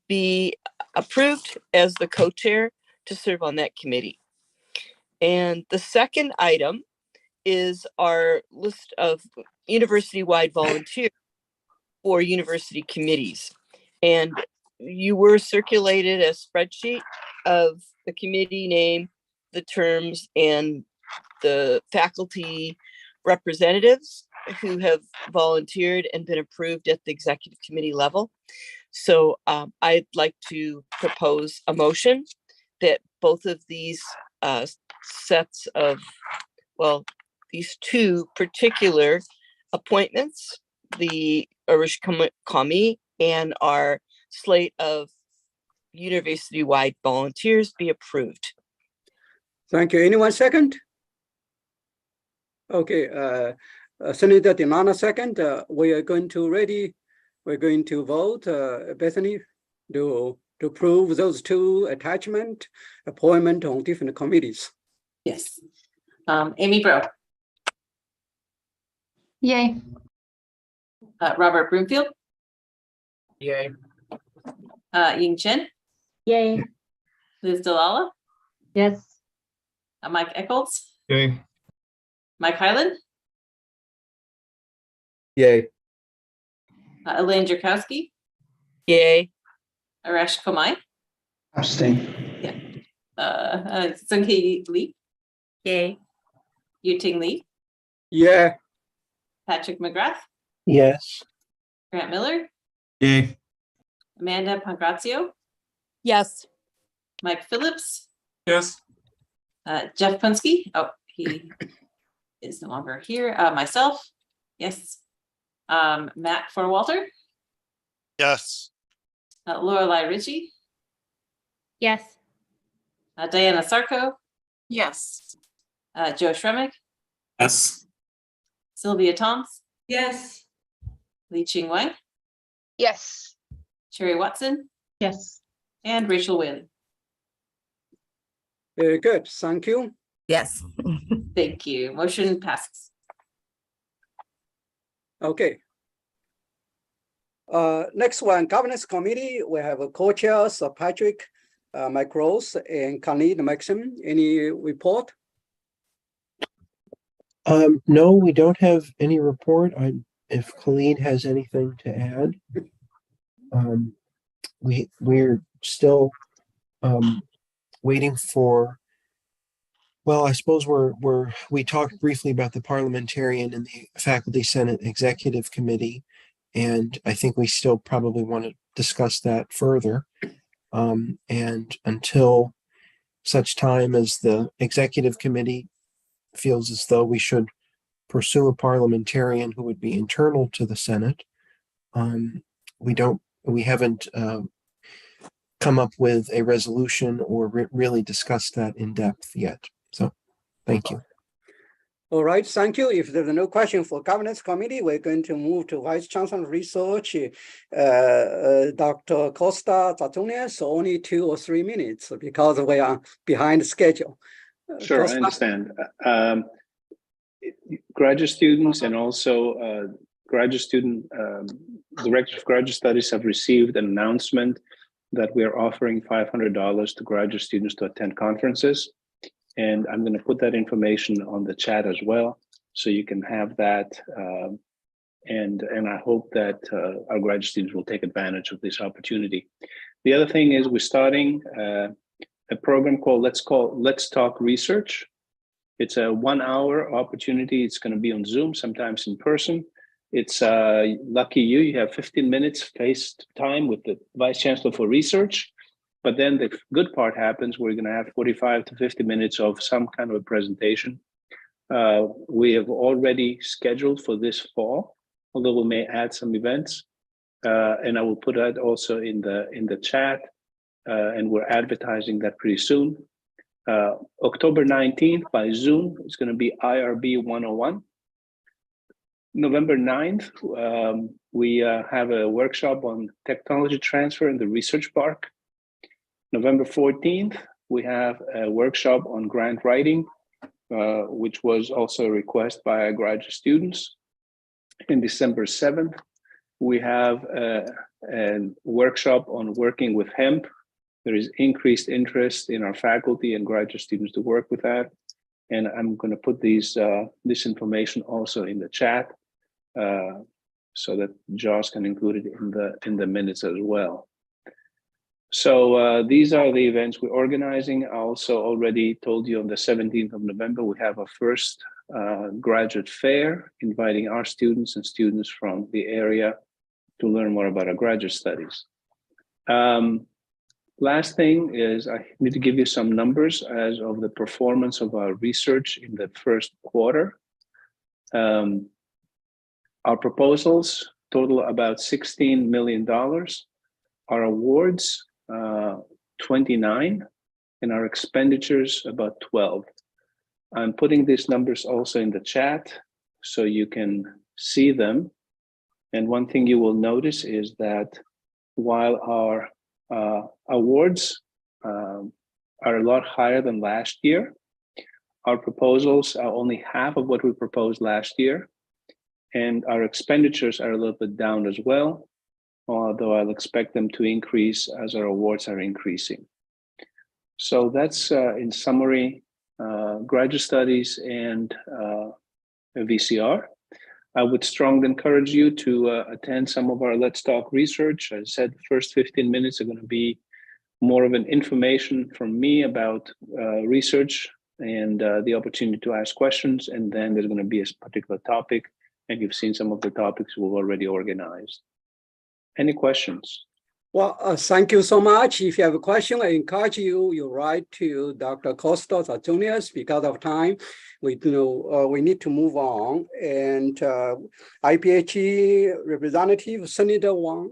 be approved as the co-chair to serve on that committee. And the second item is our list of university-wide volunteers for university committees. And you were circulated a spreadsheet of the committee name, the terms, and the faculty representatives who have volunteered and been approved at the executive committee level. So I'd like to propose a motion that both of these sets of, well, these two particular appointments, the Arash Kamai and our slate of university-wide volunteers, be approved. Thank you. Anyone second? Okay, Senator Denana second. We are going to vote, Bethany, to approve those two attachment appointment on different committees. Yes. Amy Bro, Yay. Robert Broomfield, Yay. Ying Chen, Yay. Liz Delala, Yes. Mike Eckholtz, Okay. Mike Hyland, Yay. Elaine Jarkowski, Yay. Arash Komai, Abstain. Sungki Lee, Yay. Yuting Lee, Yeah. Patrick McGrath, Yes. Grant Miller, Yay. Amanda Pangrazio, Yes. Mike Phillips, Yes. Jeff Punske. Oh, he is no longer here. Myself, yes. Matt Forwalter, Yes. Lorelei Ritchie, Yes. Diana Sarko, Yes. Joe Shremick, Yes. Sylvia Toms, Yes. Lee Ching Wang, Yes. Sherry Watson, Yes. and Rachel Whaley. Very good. Thank you. Yes. Thank you. Motion passes. Okay. Next one, Governance Committee. We have a co-chairs, Patrick, Mike Rose, and Khalid Maxim. Any report? No, we don't have any report. If Khalid has anything to add. We're still waiting for, well, I suppose we talked briefly about the parliamentarian and the Faculty Senate Executive Committee, and I think we still probably want to discuss that further. And until such time as the Executive Committee feels as though we should pursue a parliamentarian who would be internal to the Senate, we haven't come up with a resolution or really discussed that in depth yet. So, thank you. All right, thank you. If there's no question for Governance Committee, we're going to move to Vice Chancellor Research, Dr. Costa Tatunes, only 2 or 3 minutes because we are behind schedule. Sure, Costa? I understand. Graduate students and also graduate student Director of Graduate Studies have received an announcement that we are offering $500 to graduate students to attend conferences. And I'm going to put that information on the chat as well, so you can have that. And I hope that our graduate students will take advantage of this opportunity. The other thing is we're starting a program called Let's Talk Research. It's a 1-hour opportunity. It's going to be on Zoom, sometimes in person. It's lucky you have 15 minutes face time with the Vice Chancellor for Research. But then the good part happens. We're going to have 45 to 50 minutes of some kind of a presentation. We have already scheduled for this fall, although we may add some events. And I will put that also in the chat. And we're advertising that pretty soon. October 19th by Zoom, it's going to be IRB 101. November 9th, we have a workshop on technology transfer in the Research Park. November 14th, we have a workshop on grant writing, which was also a request by our graduate students. In December 7th, we have a workshop on working with hemp. There is increased interest in our faculty and graduate students to work with that. And I'm going to put this information also in the chat so that Josh can include it in the minutes as well. So these are the events we're organizing. I also already told you on the 17th of November, we have a first graduate fair, inviting our students and students from the area to learn more about our graduate studies. Last thing is I need to give you some numbers as of the performance of our research in the first quarter. Our proposals total about $16 million. Our awards, 29, and our expenditures about 12. I'm putting these numbers also in the chat so you can see them. And one thing you will notice is that while our awards are a lot higher than last year, our proposals are only half of what we proposed last year. And our expenditures are a little bit down as well, although I'll expect them to increase as our awards are increasing. So that's in summary, graduate studies and VCR. I would strongly encourage you to attend some of our Let's Talk research. As I said, the first 15 minutes are going to be more of an information from me about research and the opportunity to ask questions. And then there's going to be a particular topic, and you've seen some of the topics we've already organized. Any questions? Well, thank you so much. If you have a question, I encourage you write to Dr. Costos or Junius. Because of time, we need to move on. And IPHE representative Senator Wang.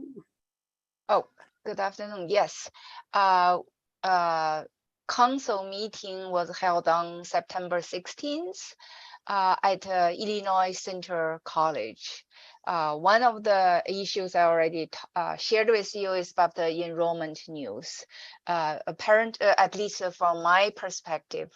Oh, good afternoon. Yes. Council meeting was held on September 16th at Illinois Central College. One of the issues I already shared with you is about the enrollment news. At least from my perspective,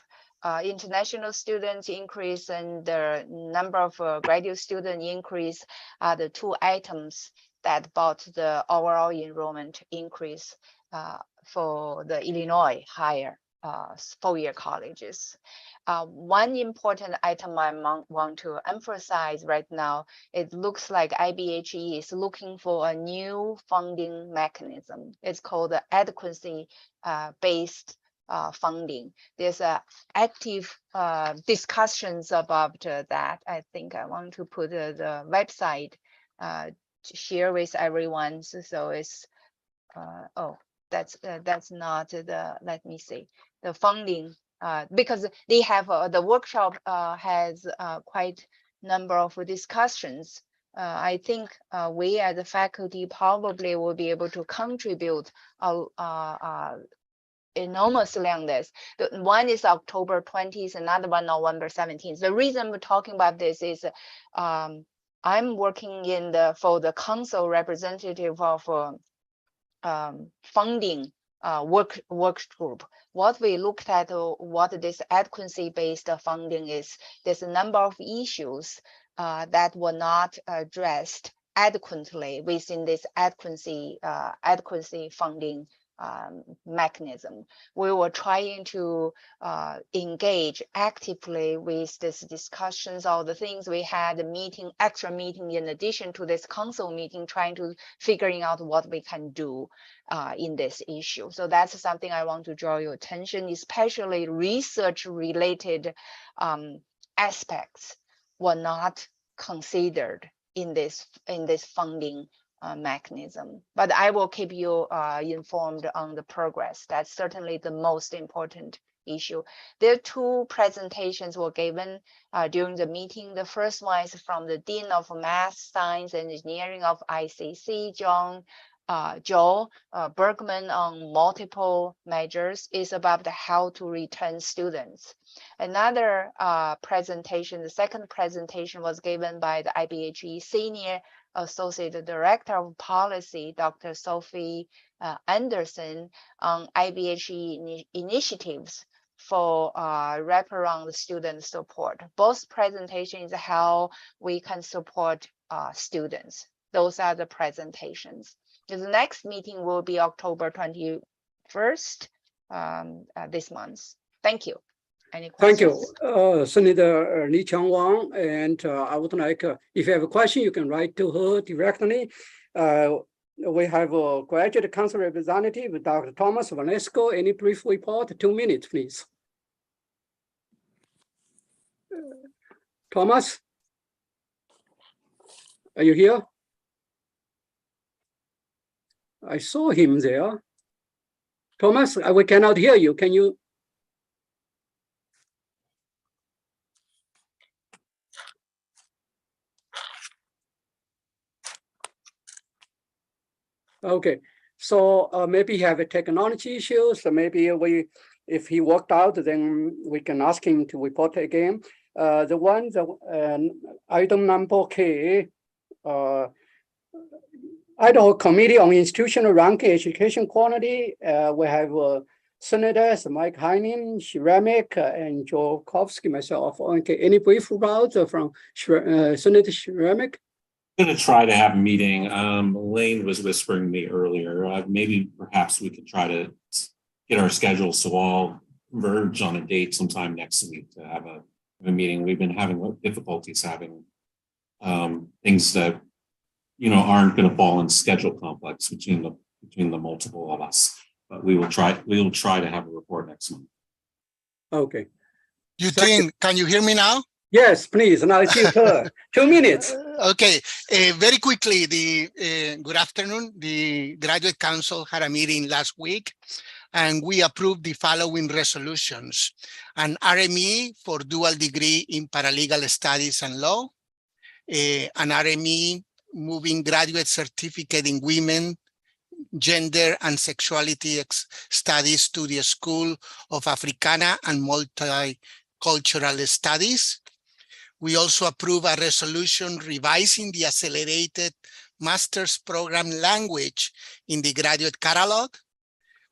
international students increase and the number of graduate students increase are the two items that brought the overall enrollment increase for the Illinois higher four-year colleges. One important item I want to emphasize right now, it looks like IBHE is looking for a new funding mechanism. It's called the adequacy-based funding. There's active discussions about that. I think I want to put the website to share with everyone. So it's, that's not the, let me see, the funding. Because they have the workshop has quite number of discussions. I think we as a faculty probably will be able to contribute enormously on this. The one is October 20th, another one November 17th. The reason we're talking about this is I'm working for the council representative of funding work group. What we looked at, what this adequacy-based funding is, there's a number of issues that were not addressed adequately within this adequacy funding mechanism. We were trying to engage actively with these discussions, all the things we had, extra meeting in addition to this council meeting, trying to figuring out what we can do in this issue. So that's something I want to draw your attention, especially research related aspects were not considered in this funding mechanism. But I will keep you informed on the progress. That's certainly the most important issue. There are two presentations were given during the meeting. The first one is from the Dean of Math, Science, and Engineering of ICC, Joe Bergman, on multiple measures. Is about how to return students. Another presentation, the second presentation, was given by the IBHE Senior Associate Director of Policy, Dr. Sophie Anderson, on IBHE initiatives for wraparound student support. Both presentations how we can support students. Those are the presentations. The next meeting will be October 21st this month. Thank you. Any questions? Thank you, Senator Lee Chang-Wang. And I would like, if you have a question, you can write to her directly. We have a graduate council representative, Dr. Thomas Vanesco. Any brief report? 2 minutes, please. Thomas, are you here? I saw him there. Thomas, we cannot hear you. Can you? Okay, so maybe he have a technology issue. So maybe if he worked out, then we can ask him to report again. Item number K, Idaho Committee on Institutional Ranking Education Quality. We have Senators Mike Heinen, Shremek, and Joe Kowski, myself. Okay, any brief about from Senator Shremek? I'm going to try to have a meeting. Elaine was whispering to me earlier. Maybe perhaps we could try to get our schedules to all converge on a date sometime next week to have a meeting. We've been having difficulties having things that, aren't going to fall in schedule complex between the multiple of us. But we will try to have a report next month. Okay. Eugene, can you hear me now? Yes, please. Now it's your turn. 2 minutes. Okay, very quickly, good afternoon. The Graduate Council had a meeting last week, and we approved the following resolutions: an RME for dual degree in paralegal studies and law, an RME moving graduate certificate in women, gender and sexuality studies to the School of Africana and Multicultural Studies. We also approve a resolution revising the accelerated master's program language in the graduate catalog.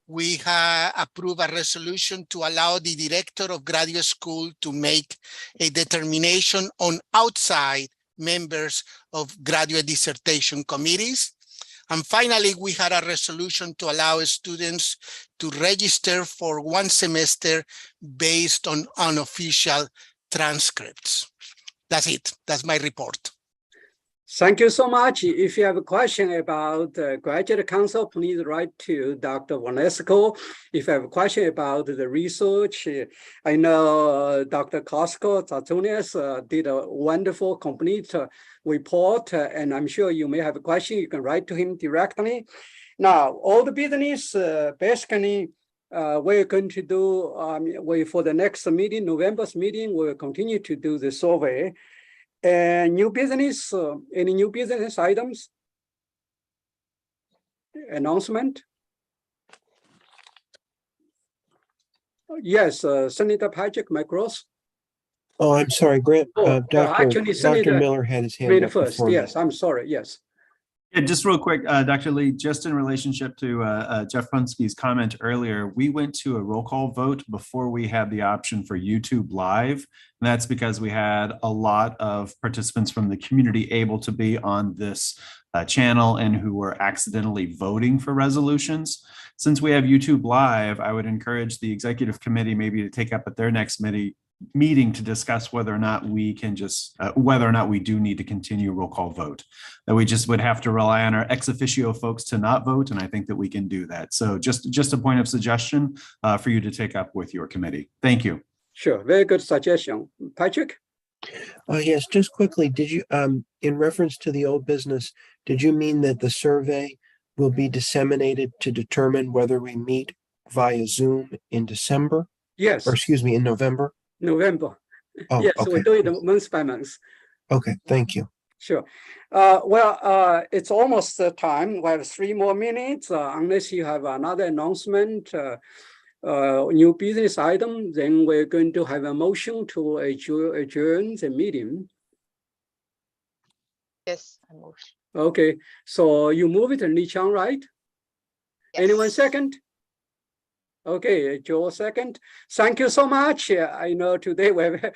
We have approved a resolution to allow the director of graduate school to make a determination on outside members of graduate dissertation committees. And finally, we had a resolution to allow students to register for 1 semester based on unofficial transcripts. That's it. That's my report. Thank you so much. If you have a question about Graduate Council, please write to Dr. Vanesco. If you have a question about the research, I know Dr. Costco Tatunes did a wonderful, complete report, and I'm sure you may have a question. You can write to him directly. Now, all the business, basically, we're going to do, for the next meeting, November's meeting, we'll continue to do the survey. And new business, any new business items? Announcement? Yes, Senator Patrick McGross. Oh, I'm sorry, Grant. Actually, Senator Dr. Miller had his hand up first. before me. Yes, I'm sorry. Yes. Yeah, just real quick, Dr. Lee, just in relationship to Jeff Punski's comment earlier, we went to a roll call vote before we had the option for YouTube Live. And that's because we had a lot of participants from the community able to be on this channel and who were accidentally voting for resolutions. Since we have YouTube Live, I would encourage the executive committee maybe to take up at their next meeting to discuss whether or not we can whether or not we do need to continue roll call vote. That we just would have to rely on our ex officio folks to not vote, and I think that we can do that. So just a point of suggestion for you to take up with your committee. Thank you. Sure, very good suggestion. Patrick? Yes, just quickly, did you, in reference to the old business, did you mean that the survey will be disseminated to determine whether we meet via Zoom in December? Yes. Or excuse me, in November? November. Oh, yes, okay. we're doing it month by month. Okay, thank you. Sure. It's almost time. We have 3 more minutes. Unless you have another announcement, new business item, then we're going to have a motion to adjourn the meeting. Yes, I move. Okay, so you move it, Li Chang, right? Yes. Anyone second? Okay, Joe second. Thank you so much. I know today we have